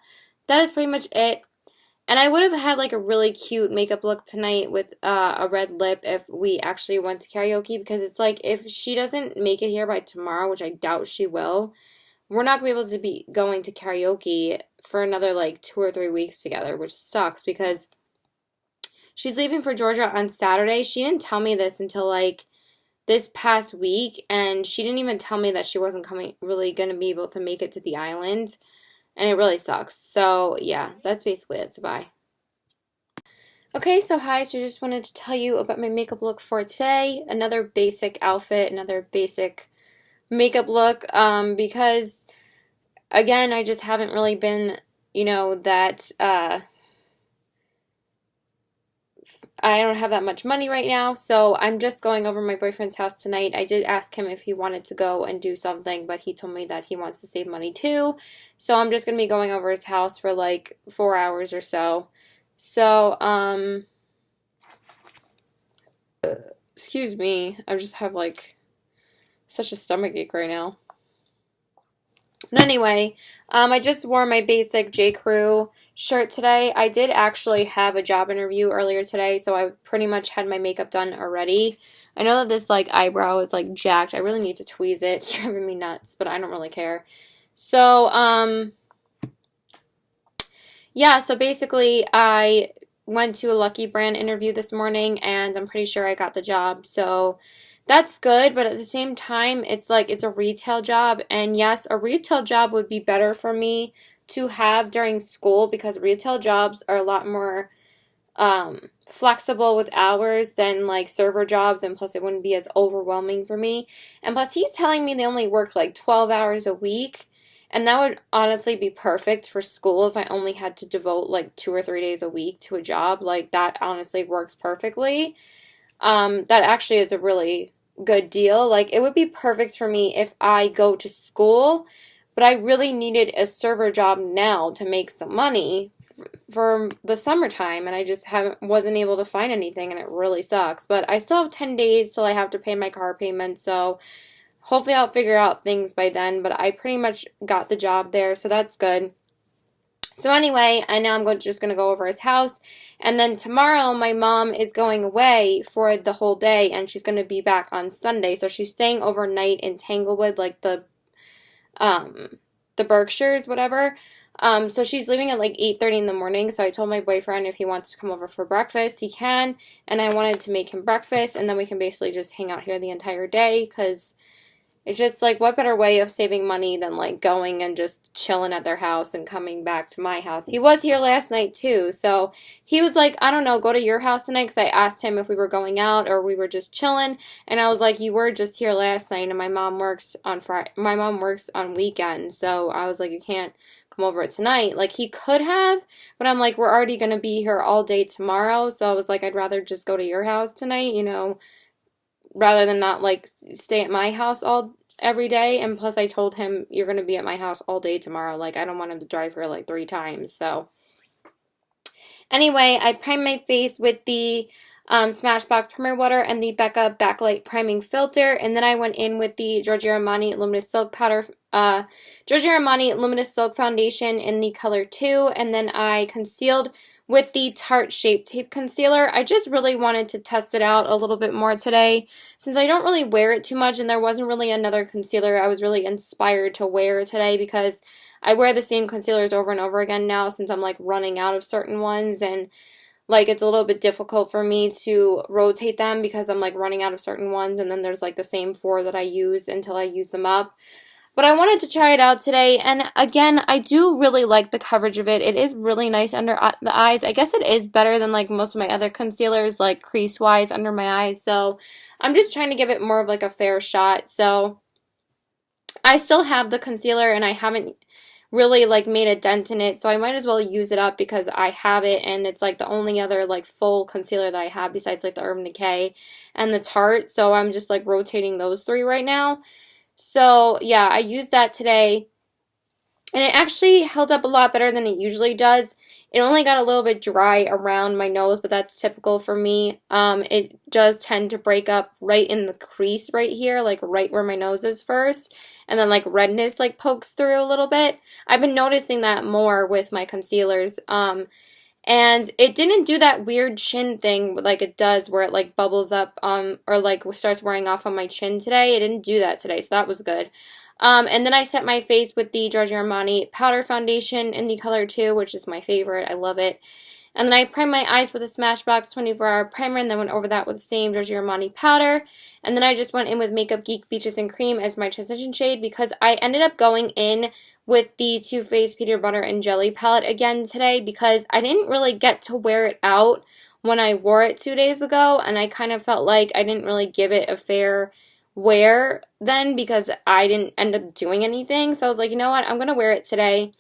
that is pretty much it. And I would have had like a really cute makeup look tonight with a red lip if we actually went to karaoke, because it's like if she doesn't make it here by tomorrow, which I doubt she will, we're not going to be able to be going to karaoke for another like 2 or 3 weeks together, which sucks because she's leaving for Georgia on Saturday. She didn't tell me this until like this past week, and she didn't even tell me that she wasn't really going to be able to make it to the island, and it really sucks. So yeah, that's basically it. So bye. Okay, so hi, so just wanted to tell you about my makeup look for today. Another basic outfit, another basic makeup look, because again, I just haven't really been, that I don't have that much money right now, so I'm just going over my boyfriend's house tonight. I did ask him if he wanted to go and do something, but he told me that he wants to save money too. So I'm just going to be going over his house for like 4 hours or so. So, excuse me, I just have like such a stomach ache right now. But anyway, I just wore my basic J. Crew shirt today. I did actually have a job interview earlier today, so I pretty much had my makeup done already. I know that this like eyebrow is like jacked. I really need to tweeze it. It's driving me nuts, but I don't really care. So, yeah, so basically I went to a Lucky Brand interview this morning, and I'm pretty sure I got the job. So that's good, but at the same time, it's like it's a retail job, and yes, a retail job would be better for me to have during school because retail jobs are a lot more flexible with hours than like server jobs, and plus it wouldn't be as overwhelming for me. And plus he's telling me they only work like 12 hours a week, and that would honestly be perfect for school if I only had to devote like 2 or 3 days a week to a job. Like that honestly works perfectly. That actually is a really good deal. Like, it would be perfect for me if I go to school, but I really needed a server job now to make some money for the summertime, and I just haven't wasn't able to find anything, and it really sucks. But I still have 10 days till I have to pay my car payment, so hopefully I'll figure out things by then, but I pretty much got the job there, so that's good. So anyway, I now just going to go over his house, and then tomorrow my mom is going away for the whole day, and she's going to be back on Sunday, so she's staying overnight in Tanglewood, like the Berkshires, whatever. So she's leaving at like 8:30 in the morning, so I told my boyfriend if he wants to come over for breakfast, he can, and I wanted to make him breakfast, and then we can basically just hang out here the entire day, because it's just like, what better way of saving money than like going and just chilling at their house and coming back to my house. He was here last night too, so he was like, I don't know, go to your house tonight, because I asked him if we were going out or we were just chilling, and I was like, you were just here last night, and my mom works on weekends, so I was like, you can't come over tonight. Like, he could have, but I'm like, we're already gonna be here all day tomorrow, so I was like, I'd rather just go to your house tonight, rather than not like stay at my house every day. And plus I told him, you're going to be at my house all day tomorrow. Like, I don't want him to drive here like 3 times. So anyway, I primed my face with the Smashbox Primer Water and the Becca Backlight Priming Filter, and then I went in with the Giorgio Armani Luminous Silk Powder, Giorgio Armani Luminous Silk Foundation in the color 2, and then I concealed with the Tarte Shape Tape Concealer. I just really wanted to test it out a little bit more today, since I don't really wear it too much, and there wasn't really another concealer I was really inspired to wear today, because I wear the same concealers over and over again now, since I'm like running out of certain ones, and like it's a little bit difficult for me to rotate them because I'm like running out of certain ones, and then there's like the same 4 that I use until I use them up. But I wanted to try it out today, and again, I do really like the coverage of it. It is really nice under the eyes. I guess it is better than like most of my other concealers, like crease-wise under my eyes, so I'm just trying to give it more of like a fair shot. So I still have the concealer, and I haven't really like made a dent in it, so I might as well use it up because I have it, and it's like the only other like full concealer that I have besides like the Urban Decay and the Tarte, so I'm just like rotating those 3 right now. So yeah, I used that today, and it actually held up a lot better than it usually does. It only got a little bit dry around my nose, but that's typical for me. It does tend to break up right in the crease right here, like right where my nose is first, and then like redness like pokes through a little bit. I've been noticing that more with my concealers. And it didn't do that weird chin thing like it does where it like bubbles up or like starts wearing off on my chin today. It didn't do that today, so that was good. And then I set my face with the Giorgio Armani Powder Foundation in the color 2, which is my favorite. I love it. And then I primed my eyes with a Smashbox 24-hour primer, and then went over that with the same Giorgio Armani powder. And then I just went in with Makeup Geek Beaches and Cream as my transition shade, because I ended up going in with the Too Faced Peanut Butter and Jelly palette again today, because I didn't really get to wear it out when I wore it 2 days ago, and I kind of felt like I didn't really give it a fair wear then, because I didn't end up doing anything. So I was like, you know what, I'm going to wear it today.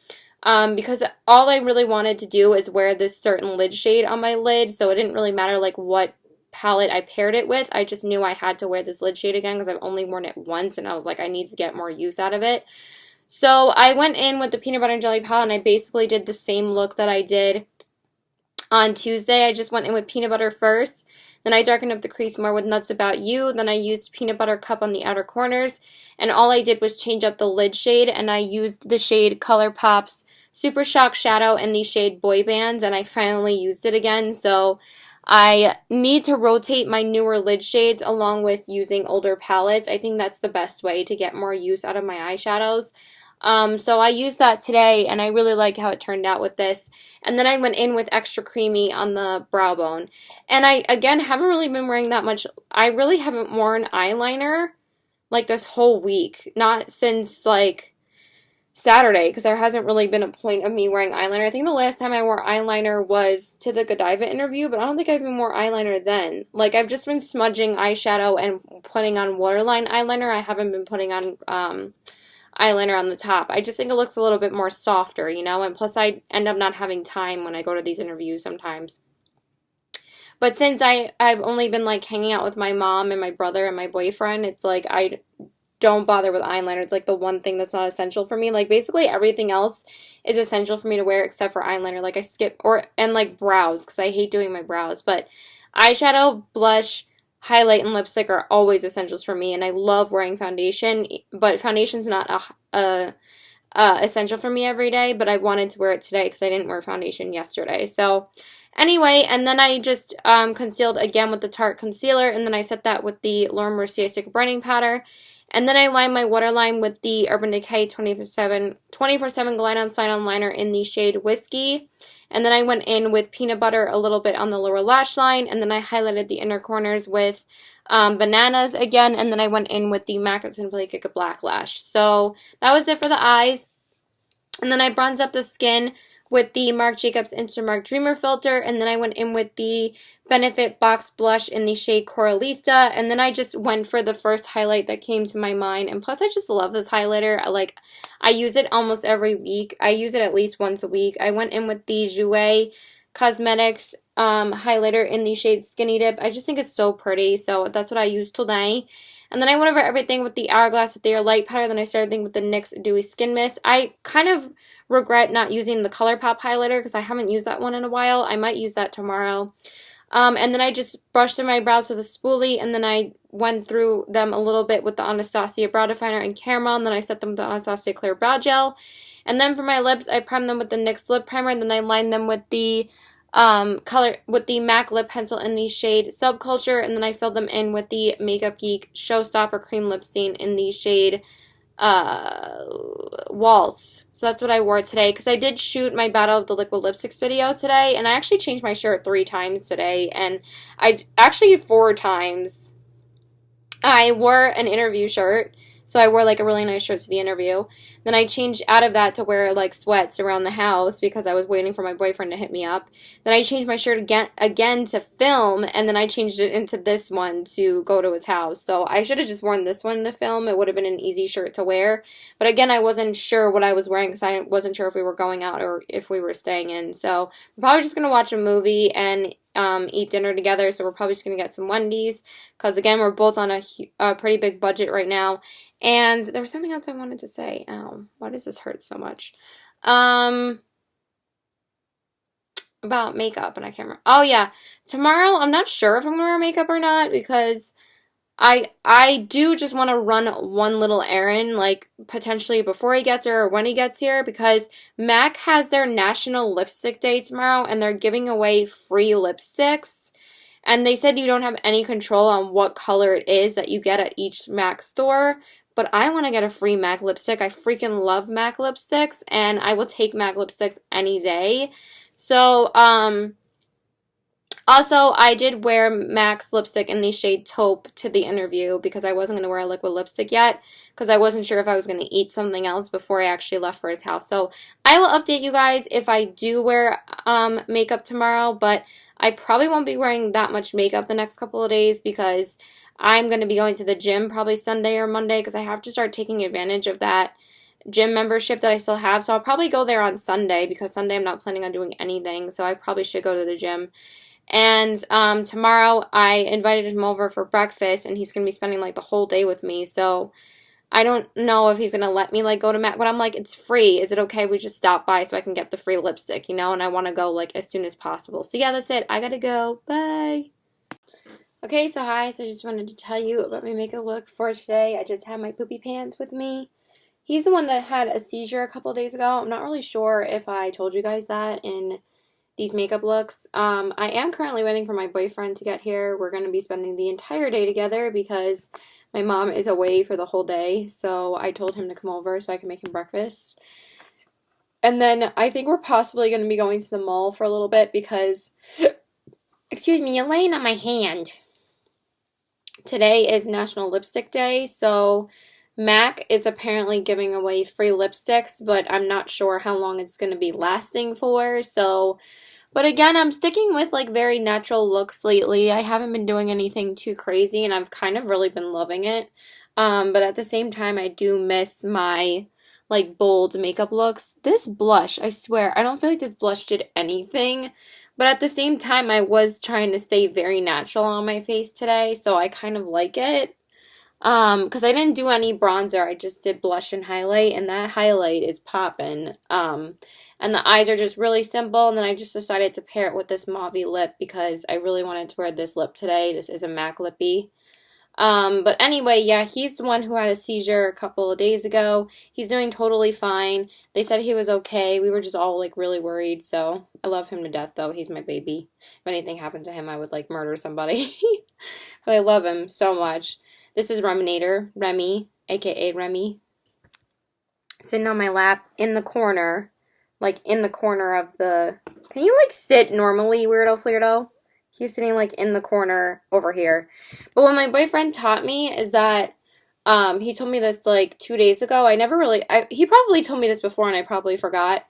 Because all I really wanted to do is wear this certain lid shade on my lid, so it didn't really matter like what palette I paired it with. I just knew I had to wear this lid shade again because I've only worn it once, and I was like, I need to get more use out of it. So I went in with the Peanut Butter and Jelly palette, and I basically did the same look that I did on Tuesday. I just went in with peanut butter first, then I darkened up the crease more with Nuts About You, then I used Peanut Butter Cup on the outer corners, and all I did was change up the lid shade, and I used the shade ColourPop's Super Shock Shadow and the shade Boy Bands, and I finally used it again. So I need to rotate my newer lid shades along with using older palettes. I think that's the best way to get more use out of my eyeshadows. So I used that today, and I really like how it turned out with this. And then I went in with Extra Creamy on the brow bone. And I, again, haven't really been wearing that much. I really haven't worn eyeliner like this whole week. Not since like Saturday, because there hasn't really been a point of me wearing eyeliner. I think the last time I wore eyeliner was to the Godiva interview, but I don't think I've been wore eyeliner then. Like, I've just been smudging eyeshadow and putting on waterline eyeliner. I haven't been putting on eyeliner on the top. I just think it looks a little bit more softer, and plus I end up not having time when I go to these interviews sometimes. But since I've only been like hanging out with my mom and my brother and my boyfriend, it's like I don't bother with eyeliner. It's like the one thing that's not essential for me. Like basically everything else is essential for me to wear except for eyeliner. Like I skip and like brows because I hate doing my brows. But eyeshadow, blush, highlight, and lipstick are always essentials for me. And I love wearing foundation, but foundation's not a essential for me every day, but I wanted to wear it today because I didn't wear foundation yesterday. So anyway, and then I just concealed again with the Tarte concealer, and then I set that with the Laura Mercier stick brightening powder. And then I lined my waterline with the Urban Decay 24/7 Glide On Sign On Liner in the shade Whiskey. And then I went in with peanut butter a little bit on the lower lash line, and then I highlighted the inner corners with Bananas again, and then I went in with the MAC Simply Kick a Black Lash. So that was it for the eyes. And then I bronzed up the skin with the Marc Jacobs Instamark Dreamer filter, and then I went in with the Benefit Box Blush in the shade Coralista, and then I just went for the first highlight that came to my mind, and plus I just love this highlighter. I use it almost every week. I use it at least once a week. I went in with the Jouer Cosmetics highlighter in the shade Skinny Dip. I just think it's so pretty, so that's what I used today. And then I went over everything with the Hourglass Ethereal Light Powder. Then I started thinking with the NYX Dewy Skin Mist. I kind of regret not using the ColourPop highlighter because I haven't used that one in a while. I might use that tomorrow. And then I just brushed through my brows with a spoolie, and then I went through them a little bit with the Anastasia Brow Definer and Caramel, and then I set them with the Anastasia Clear Brow Gel. And then for my lips, I primed them with the NYX Lip Primer, and then I lined them with the MAC Lip Pencil in the shade Subculture, and then I filled them in with the Makeup Geek Showstopper Cream Lip Stain in the shade Waltz. So that's what I wore today, because I did shoot my Battle of the Liquid Lipsticks video today, and I actually changed my shirt 3 times today, and actually 4 times. I wore an interview shirt, so I wore like a really nice shirt to the interview. Then I changed out of that to wear like sweats around the house because I was waiting for my boyfriend to hit me up. Then I changed my shirt again to film, and then I changed it into this one to go to his house. So I should have just worn this one to film. It would have been an easy shirt to wear. But again, I wasn't sure what I was wearing because I wasn't sure if we were going out or if we were staying in. So we're probably just going to watch a movie and eat dinner together. So we're probably just going to get some Wendy's because again, we're both on a pretty big budget right now. And there was something else I wanted to say. Ow, why does this hurt so much? About makeup, and I can't remember. Oh, yeah. Tomorrow, I'm not sure if I'm going to wear makeup or not because I do just want to run one little errand, like potentially before he gets here or when he gets here, because MAC has their National Lipstick Day tomorrow, and they're giving away free lipsticks. And they said you don't have any control on what color it is that you get at each MAC store. But I want to get a free MAC lipstick. I freaking love MAC lipsticks, and I will take MAC lipsticks any day. So, also, I did wear MAC's lipstick in the shade Taupe to the interview because I wasn't going to wear a liquid lipstick yet because I wasn't sure if I was going to eat something else before I actually left for his house. So, I will update you guys if I do wear makeup tomorrow, but I probably won't be wearing that much makeup the next couple of days because I'm going to be going to the gym probably Sunday or Monday because I have to start taking advantage of that gym membership that I still have. So I'll probably go there on Sunday because Sunday I'm not planning on doing anything. So I probably should go to the gym. And tomorrow I invited him over for breakfast, and he's going to be spending like the whole day with me. So I don't know if he's going to let me like go to MAC, but I'm like, it's free. Is it okay if we just stop by so I can get the free lipstick, you know? And I want to go like as soon as possible. So yeah, that's it. I got to go. Bye. Okay, so hi, so I just wanted to tell you about my makeup look for today. I just have my poopy pants with me. He's the one that had a seizure a couple days ago. I'm not really sure if I told you guys that in these makeup looks. I am currently waiting for my boyfriend to get here. We're going to be spending the entire day together because my mom is away for the whole day. So I told him to come over so I can make him breakfast. And then I think we're possibly going to be going to the mall for a little bit because, excuse me, you're laying on my hand. Today is National Lipstick Day, so MAC is apparently giving away free lipsticks, but I'm not sure how long it's going to be lasting for, so, but again, I'm sticking with, like, very natural looks lately. I haven't been doing anything too crazy, and I've kind of really been loving it, but at the same time, I do miss my, like, bold makeup looks. This blush, I swear, I don't feel like this blush did anything. But at the same time, I was trying to stay very natural on my face today, so I kind of like it. Because I didn't do any bronzer. I just did blush and highlight, and that highlight is popping. And the eyes are just really simple, and then I just decided to pair it with this mauvey lip because I really wanted to wear this lip today. This is a MAC lippy. But anyway, yeah, he's the one who had a seizure a couple of days ago. He's doing totally fine. They said he was okay. We were just all like really worried, so I love him to death though. He's my baby. If anything happened to him, I would like murder somebody. But I love him so much. This is Remy, aka Remy, sitting on my lap in the corner, like in the corner of the. Can you like sit normally, weirdo Flirto? He's sitting like in the corner over here. But what my boyfriend taught me is that he told me this like 2 days ago. He probably told me this before and I probably forgot.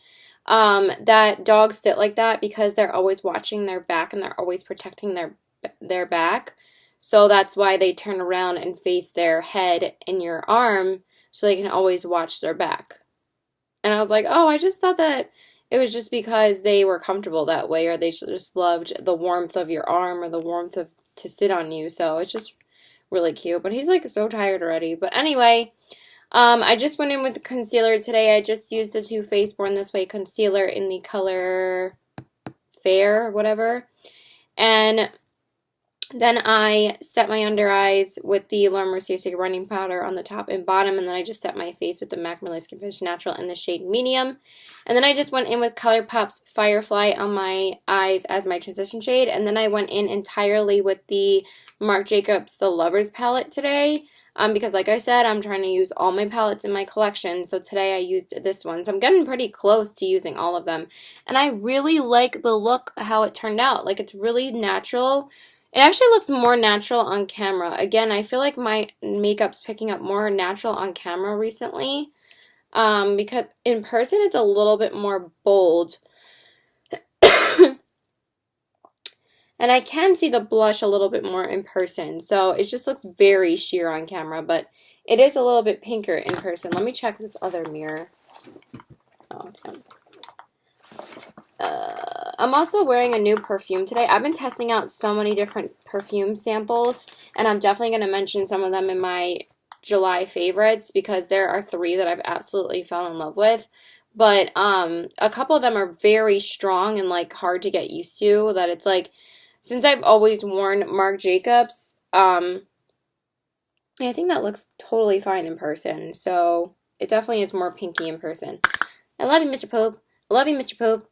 That dogs sit like that because they're always watching their back and they're always protecting their back. So that's why they turn around and face their head in your arm so they can always watch their back. And I was like, oh, I just thought that it was just because they were comfortable that way or they just loved the warmth of your arm or the warmth of to sit on you. So it's just really cute. But he's like so tired already. But anyway, I just went in with the concealer today. I just used the Too Faced Born This Way concealer in the color Fair or whatever. And then I set my under eyes with the Laura Mercier running powder on the top and bottom, and then I just set my face with the MAC Millie Skin Finish Natural in the shade Medium. And then I just went in with ColourPop's Firefly on my eyes as my transition shade, and then I went in entirely with the Marc Jacobs The Lovers palette today, because like I said, I'm trying to use all my palettes in my collection, so today I used this one. So I'm getting pretty close to using all of them, and I really like the look, how it turned out. Like, it's really natural. It actually looks more natural on camera. Again, I feel like my makeup's picking up more natural on camera recently. Because in person it's a little bit more bold. And I can see the blush a little bit more in person. So it just looks very sheer on camera, but it is a little bit pinker in person. Let me check this other mirror. Oh, damn. I'm also wearing a new perfume today. I've been testing out so many different perfume samples, and I'm definitely going to mention some of them in my July favorites because there are 3 that I've absolutely fell in love with. But a couple of them are very strong and like hard to get used to. That it's like, since I've always worn Marc Jacobs, I think that looks totally fine in person. So it definitely is more pinky in person. I love you, Mr. Pope. I love you, Mr. Pope.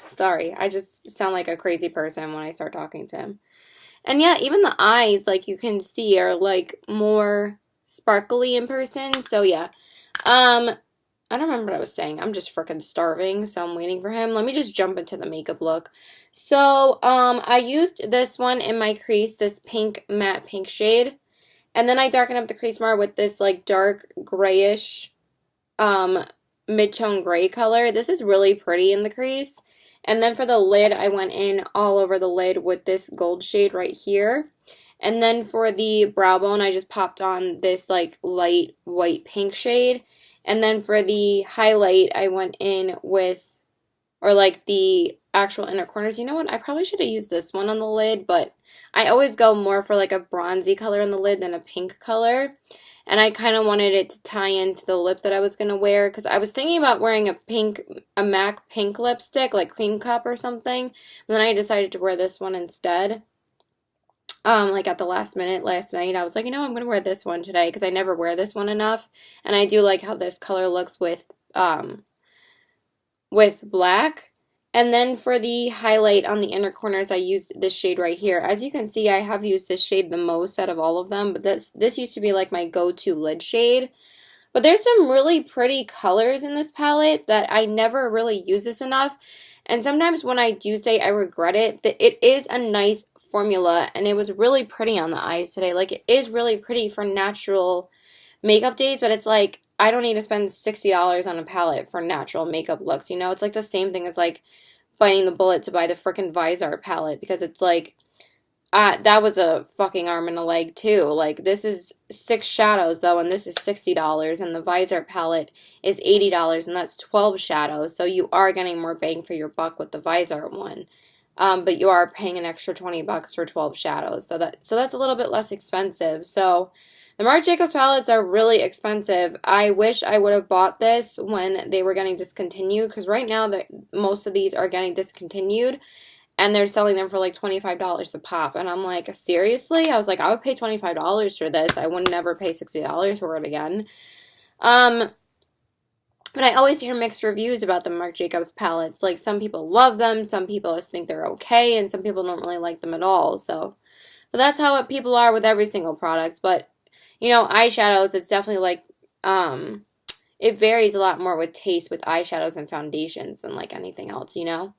Sorry, I just sound like a crazy person when I start talking to him. And yeah, even the eyes, like you can see, are like more sparkly in person. So yeah. I don't remember what I was saying. I'm just freaking starving, so I'm waiting for him. Let me just jump into the makeup look. So, I used this one in my crease, this pink, matte pink shade. And then I darkened up the crease more with this like dark grayish, mid-tone gray color. This is really pretty in the crease. And then for the lid, I went in all over the lid with this gold shade right here. And then for the brow bone, I just popped on this like light white pink shade. And then for the highlight, I went in with, or like the actual inner corners. You know what? I probably should have used this one on the lid, but I always go more for like a bronzy color on the lid than a pink color. And I kind of wanted it to tie into the lip that I was going to wear, because I was thinking about wearing a MAC pink lipstick, like Cream Cup or something. And then I decided to wear this one instead. Like at the last minute last night, I was like, you know, I'm going to wear this one today, because I never wear this one enough. And I do like how this color looks with black. And then for the highlight on the inner corners, I used this shade right here. As you can see, I have used this shade the most out of all of them, but this used to be like my go-to lid shade. But there's some really pretty colors in this palette that I never really use this enough. And sometimes when I do say I regret it, that it is a nice formula, and it was really pretty on the eyes today. Like, it is really pretty for natural makeup days, but it's like, I don't need to spend $60 on a palette for natural makeup looks, you know? It's like the same thing as like biting the bullet to buy the frickin' Visor palette, because it's like, that was a fucking arm and a leg too. Like, this is 6 shadows though, and this is $60, and the Visor palette is $80, and that's 12 shadows, so you are getting more bang for your buck with the Visor one. But you are paying an extra $20 for 12 shadows, so that's a little bit less expensive. So The Marc Jacobs palettes are really expensive. I wish I would have bought this when they were getting discontinued, because right now most of these are getting discontinued and they're selling them for like $25 a pop. And I'm like, seriously? I was like, I would pay $25 for this. I would never pay $60 for it again. But I always hear mixed reviews about the Marc Jacobs palettes. Like, some people love them, some people just think they're okay, and some people don't really like them at all. So, but that's how people are with every single product. But, you know, eyeshadows, it's definitely like, it varies a lot more with taste with eyeshadows and foundations than like anything else, you know?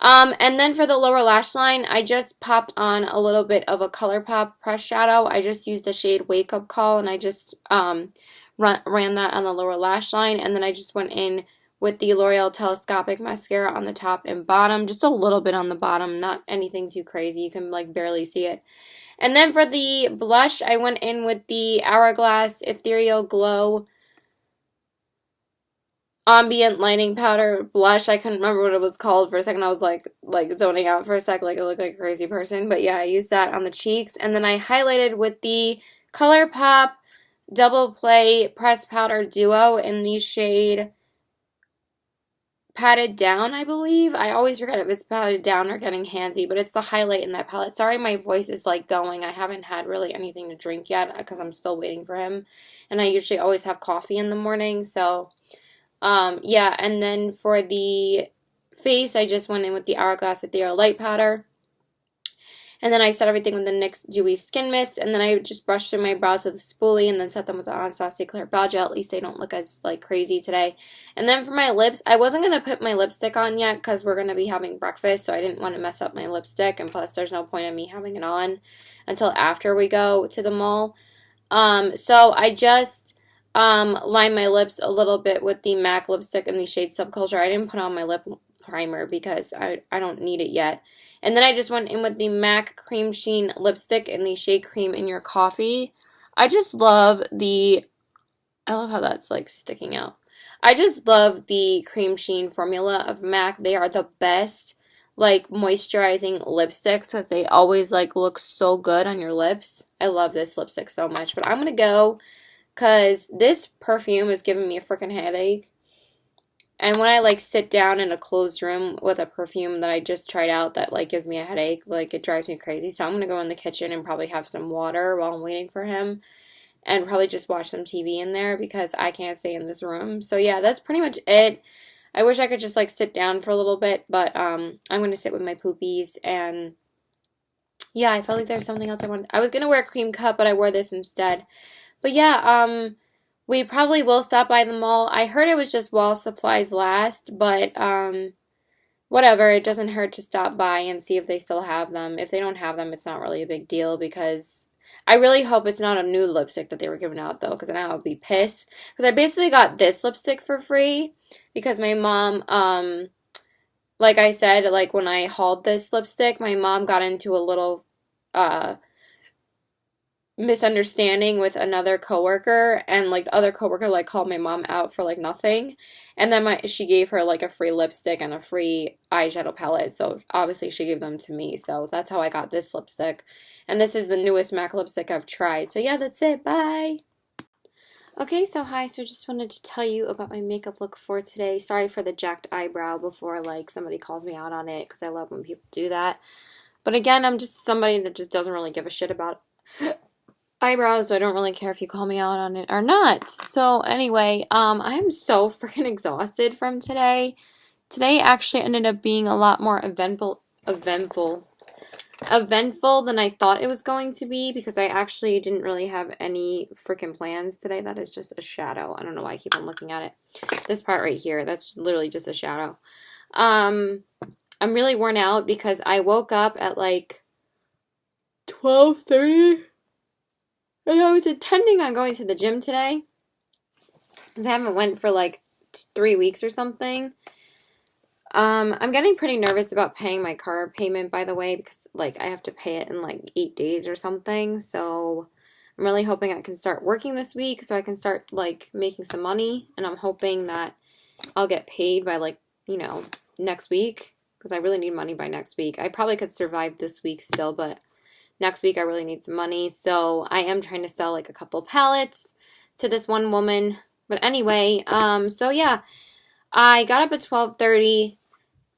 And then for the lower lash line, I just popped on a little bit of a ColourPop press shadow. I just used the shade Wake Up Call, and I just ran that on the lower lash line, and then I just went in with the L'Oreal Telescopic Mascara on the top and bottom, just a little bit on the bottom, not anything too crazy. You can like barely see it. And then for the blush, I went in with the Hourglass Ethereal Glow Ambient Lighting Powder blush. I couldn't remember what it was called for a second. I was like zoning out for a sec, like I looked like a crazy person. But yeah, I used that on the cheeks, and then I highlighted with the ColourPop Double Play Press Powder Duo in the shade Patted Down, I believe. I always forget if it's Patted Down or Getting Handy, but it's the highlight in that palette. Sorry, my voice is like going. I haven't had really anything to drink yet because I'm still waiting for him, and I usually always have coffee in the morning, so yeah. And then for the face, I just went in with the Hourglass Ethereal Light Powder. And then I set everything with the NYX Dewy Skin Mist, and then I just brushed through my brows with a spoolie and then set them with the Anastasia Clear Brow Gel. At least they don't look as like crazy today. And then for my lips, I wasn't going to put my lipstick on yet because we're going to be having breakfast, so I didn't want to mess up my lipstick, and plus there's no point in me having it on until after we go to the mall. So I just lined my lips a little bit with the MAC lipstick in the shade Subculture. I didn't put on my lip primer because I don't need it yet. And then I just went in with the MAC Cream Sheen lipstick in the shade Cream in Your Coffee. I love how that's like sticking out. I just love the Cream Sheen formula of MAC. They are the best like moisturizing lipsticks because they always like look so good on your lips. I love this lipstick so much. But I'm going to go because this perfume is giving me a freaking headache. And when I like sit down in a closed room with a perfume that I just tried out that like gives me a headache, like it drives me crazy. So I'm going to go in the kitchen and probably have some water while I'm waiting for him and probably just watch some TV in there because I can't stay in this room. So yeah, that's pretty much it. I wish I could just like sit down for a little bit, but I'm going to sit with my poopies, and yeah, I felt like there's something else I wanted. I was going to wear a cream cut, but I wore this instead. But yeah, we probably will stop by the mall. I heard it was just while supplies last, but whatever. It doesn't hurt to stop by and see if they still have them. If they don't have them, it's not really a big deal because I really hope it's not a new lipstick that they were giving out though, because then I would be pissed. Because I basically got this lipstick for free because my mom, like I said, like when I hauled this lipstick, my mom got into a little misunderstanding with another coworker, and like the other coworker like called my mom out for like nothing, and then she gave her like a free lipstick and a free eyeshadow palette, so obviously she gave them to me, so that's how I got this lipstick, and this is the newest MAC lipstick I've tried. So yeah, that's it. Bye. Okay, so hi, so just wanted to tell you about my makeup look for today. Sorry for the jacked eyebrow before like somebody calls me out on it, because I love when people do that, but again, I'm just somebody that just doesn't really give a shit about eyebrows, so I don't really care if you call me out on it or not. So anyway, I'm so freaking exhausted from today. Today actually ended up being a lot more eventful than I thought it was going to be, because I actually didn't really have any freaking plans today. That is just a shadow. I don't know why I keep on looking at it. This part right here, that's literally just a shadow. I'm really worn out because I woke up at like 12:30. And I was intending on going to the gym today, because I haven't went for like 3 weeks or something. I'm getting pretty nervous about paying my car payment, by the way, because like I have to pay it in like 8 days or something. So I'm really hoping I can start working this week so I can start like making some money. And I'm hoping that I'll get paid by like, you know, next week, because I really need money by next week. I probably could survive this week still, but next week I really need some money. So I am trying to sell like a couple pallets to this one woman. But anyway, so yeah, I got up at 12:30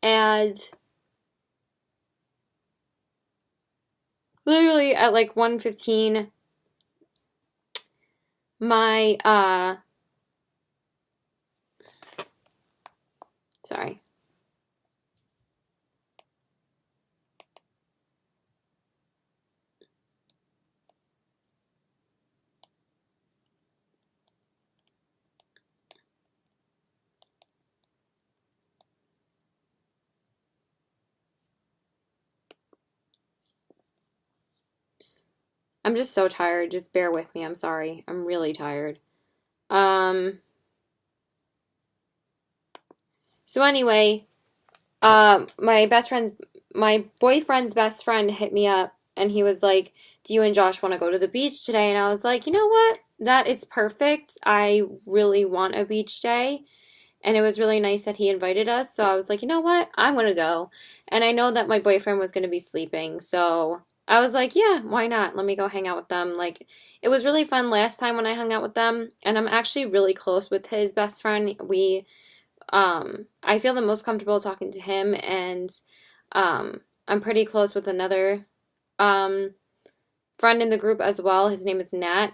and literally at like 1:15 my sorry. I'm just so tired. Just bear with me. I'm sorry. I'm really tired. Um, so anyway, my boyfriend's best friend hit me up and he was like, "Do you and Josh want to go to the beach today?" And I was like, "You know what? That is perfect. I really want a beach day." And it was really nice that he invited us. So I was like, "You know what? I'm going to go." And I know that my boyfriend was going to be sleeping. So I was like, "Yeah, why not? Let me go hang out with them." Like, it was really fun last time when I hung out with them. And I'm actually really close with his best friend. I feel the most comfortable talking to him, and I'm pretty close with another um, friend in the group as well. His name is Nat.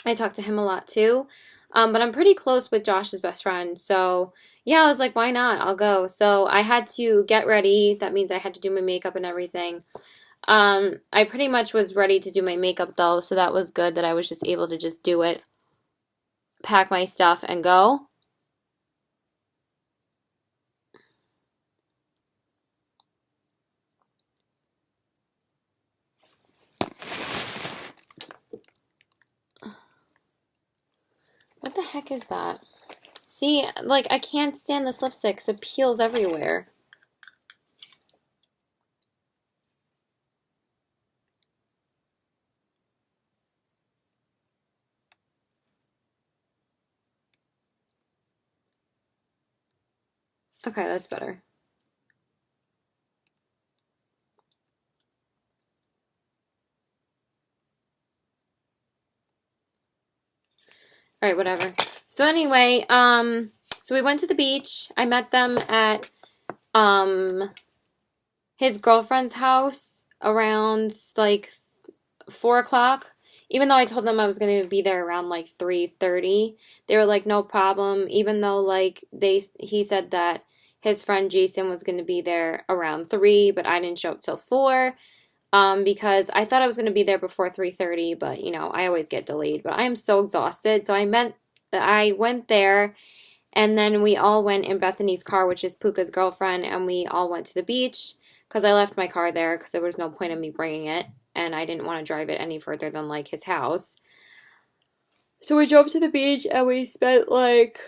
I talk to him a lot too. But I'm pretty close with Josh's best friend. So yeah, I was like, why not? I'll go. So I had to get ready. That means I had to do my makeup and everything. I pretty much was ready to do my makeup though, so that was good that I was just able to just do it, pack my stuff, and go. What the heck is that? See, like, I can't stand this lipstick because it peels everywhere. Okay, that's better. All right, whatever. So anyway, so we went to the beach. I met them at um his girlfriend's house around like 4 o'clock. Even though I told them I was going to be there around like 3:30, they were like, no problem. Even though like he said that his friend Jason was going to be there around 3, but I didn't show up till 4. Because I thought I was going to be there before 3:30, but you know, I always get delayed, but I am so exhausted. So I went there and then we all went in Bethany's car, which is Puka's girlfriend, and we all went to the beach because I left my car there because there was no point in me bringing it and I didn't want to drive it any further than like his house. So we drove to the beach and we spent like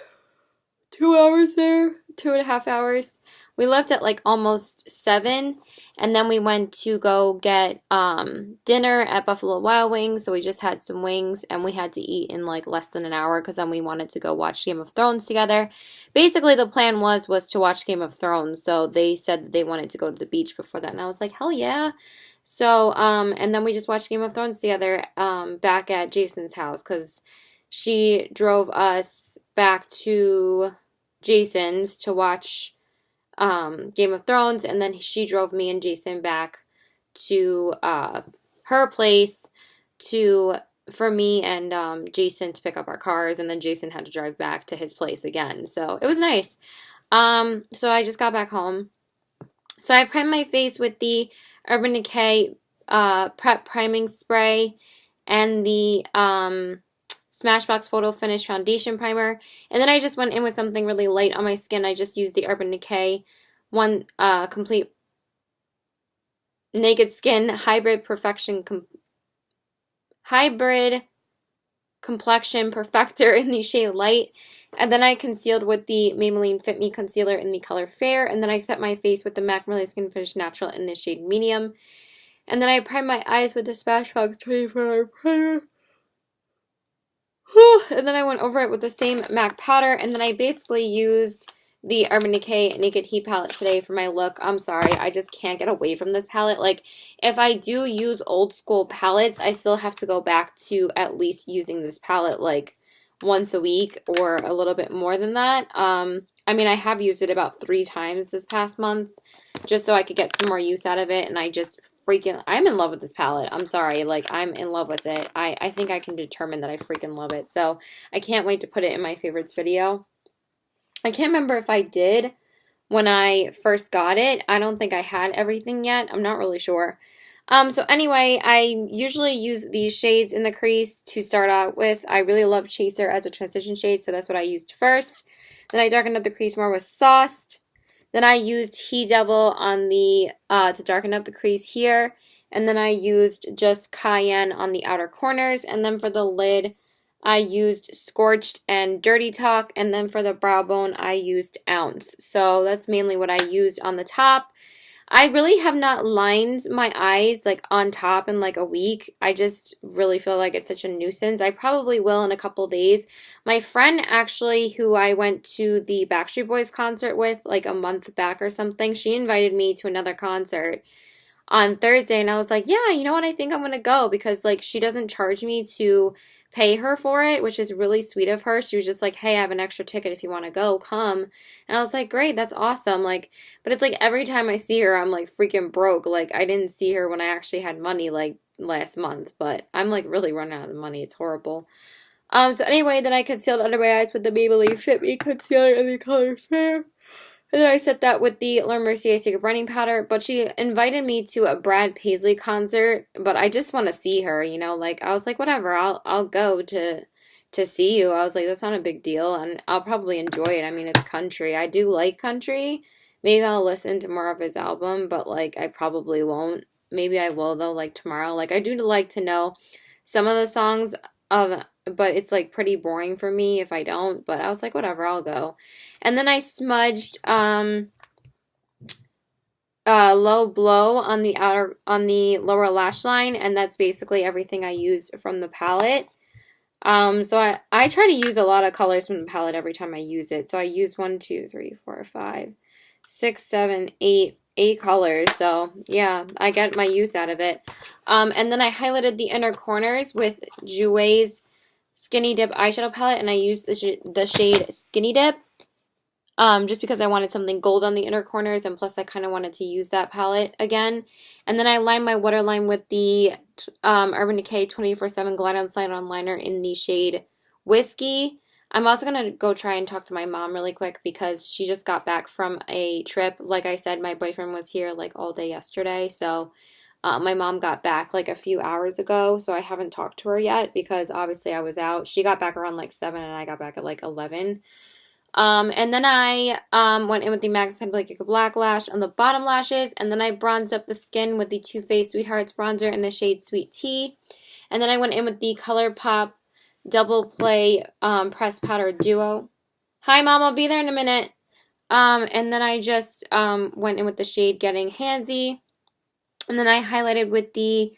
2 hours there, 2.5 hours. We left at like almost 7, and then we went to go get dinner at Buffalo Wild Wings. So we just had some wings, and we had to eat in like less than an hour because then we wanted to go watch Game of Thrones together. Basically, the plan was to watch Game of Thrones. So they said that they wanted to go to the beach before that, and I was like, hell yeah. So and then we just watched Game of Thrones together back at Jason's house because she drove us back to Jason's to watch Game of Thrones, and then she drove me and Jason back to her place to for me and Jason to pick up our cars, and then Jason had to drive back to his place again. So it was nice. So I just got back home. So I primed my face with the Urban Decay Prep Priming Spray and the Smashbox Photo Finish Foundation Primer. And then I just went in with something really light on my skin. I just used the Urban Decay Complete Naked Skin Hybrid Complexion Perfector in the shade Light. And then I concealed with the Maybelline Fit Me Concealer in the color Fair. And then I set my face with the MAC Marley Skin Finish Natural in the shade Medium. And then I primed my eyes with the Smashbox 24-hour primer. And then I went over it with the same MAC powder. And then I basically used the Urban Decay Naked Heat palette today for my look. I'm sorry, I just can't get away from this palette. Like, if I do use old school palettes, I still have to go back to at least using this palette like once a week or a little bit more than that. I mean, I have used it about 3 times this past month just so I could get some more use out of it, and I just freaking, I'm in love with this palette. I'm sorry, like, I'm in love with it. I think I can determine that I freaking love it, so I can't wait to put it in my favorites video. I can't remember if I did when I first got it. I don't think I had everything yet. I'm not really sure. So anyway, I usually use these shades in the crease to start out with. I really love Chaser as a transition shade, so that's what I used first. Then I darkened up the crease more with Sauced. Then I used He Devil on the to darken up the crease here. And then I used just Cayenne on the outer corners. And then for the lid, I used Scorched and Dirty Talk. And then for the brow bone, I used Ounce. So that's mainly what I used on the top. I really have not lined my eyes like on top in like a week. I just really feel like it's such a nuisance. I probably will in a couple days. My friend actually, who I went to the Backstreet Boys concert with like a month back or something, she invited me to another concert on Thursday, and I was like, yeah, you know what, I think I'm gonna go because like she doesn't charge me to pay her for it, which is really sweet of her. She was just like, hey, I have an extra ticket if you want to go, come. And I was like, great, that's awesome. Like, but it's like every time I see her, I'm like freaking broke. Like, I didn't see her when I actually had money like last month, but I'm like really running out of money. It's horrible. So anyway, then I concealed under my eyes with the Maybelline Fit Me Concealer in the color Fair. And then I set that with the Laura Mercier Secret Brightening Powder. But she invited me to a Brad Paisley concert. But I just want to see her, you know. Like, I was like, whatever, I'll go to see you. I was like, that's not a big deal. And I'll probably enjoy it. I mean, it's country. I do like country. Maybe I'll listen to more of his album. But, like, I probably won't. Maybe I will, though, like, tomorrow. Like, I do like to know some of the songs of, but it's like pretty boring for me if I don't. But I was like, whatever, I'll go. And then I smudged Low Blow on the lower lash line, and that's basically everything I used from the palette. So I try to use a lot of colors from the palette every time I use it. So I used 1, 2, 3, 4, 5, 6, 7, 8 colors. So yeah, I get my use out of it. And then I highlighted the inner corners with Jouer's Skinny Dip eyeshadow palette, and I used the shade Skinny Dip. Just because I wanted something gold on the inner corners, and plus I kind of wanted to use that palette again. And then I lined my waterline with the Urban Decay 24/7 Glide On Slide On Liner in the shade Whiskey. I'm also going to go try and talk to my mom really quick because she just got back from a trip. Like I said, my boyfriend was here like all day yesterday, so my mom got back like a few hours ago, so I haven't talked to her yet because obviously I was out. She got back around like 7 and I got back at like 11. And then I went in with the Max Like a Black Lash on the bottom lashes, and then I bronzed up the skin with the Too Faced Sweethearts bronzer in the shade Sweet Tea. And then I went in with the ColourPop Double Play Pressed Powder Duo. Hi, Mom, I'll be there in a minute. And then I just went in with the shade Getting Handsy. And then I highlighted with the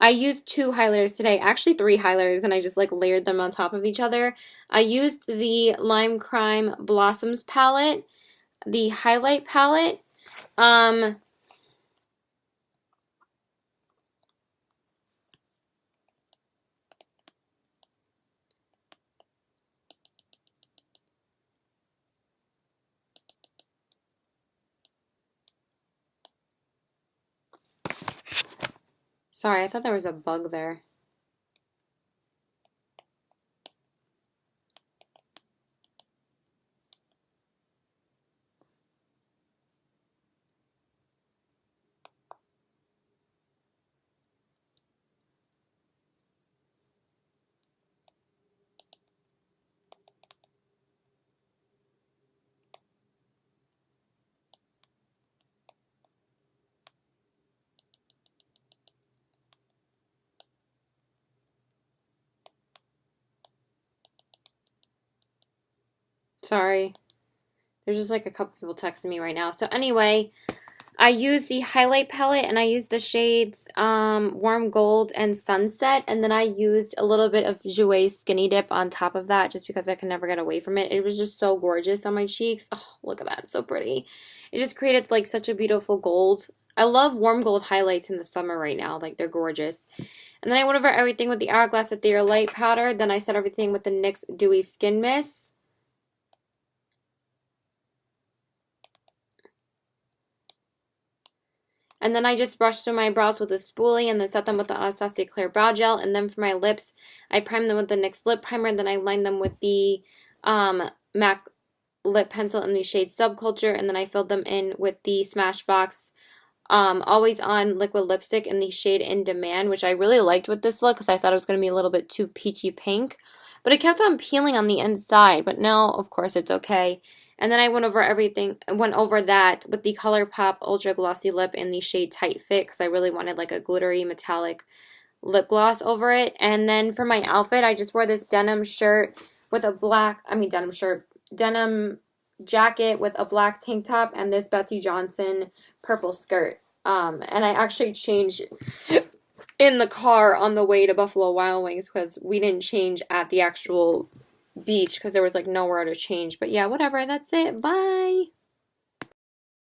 I used 2 highlighters today, actually 3 highlighters, and I just like layered them on top of each other. I used the Lime Crime Blossoms palette, the highlight palette. Sorry, I thought there was a bug there. Sorry. There's just like a couple people texting me right now. So anyway, I used the highlight palette and I used the shades Warm Gold and Sunset, and then I used a little bit of Jouer Skinny Dip on top of that just because I could never get away from it. It was just so gorgeous on my cheeks. Oh, look at that. It's so pretty. It just created like such a beautiful gold. I love warm gold highlights in the summer right now. Like they're gorgeous. And then I went over everything with the Hourglass Ethereal Light Powder. Then I set everything with the NYX Dewy Skin Mist. And then I just brushed through my brows with a spoolie and then set them with the Anastasia Clear Brow Gel. And then for my lips, I primed them with the NYX Lip Primer. And then I lined them with the MAC Lip Pencil in the shade Subculture. And then I filled them in with the Smashbox Always On Liquid Lipstick in the shade In Demand, which I really liked with this look because I thought it was going to be a little bit too peachy pink. But it kept on peeling on the inside. But now, of course, it's okay. And then I went over that with the ColourPop Ultra Glossy Lip in the shade Tight Fit because I really wanted like a glittery metallic lip gloss over it. And then for my outfit, I just wore this denim shirt with a denim jacket with a black tank top and this Betsy Johnson purple skirt. And I actually changed in the car on the way to Buffalo Wild Wings because we didn't change at the actual beach because there was like nowhere to change. But yeah, whatever. That's it. Bye.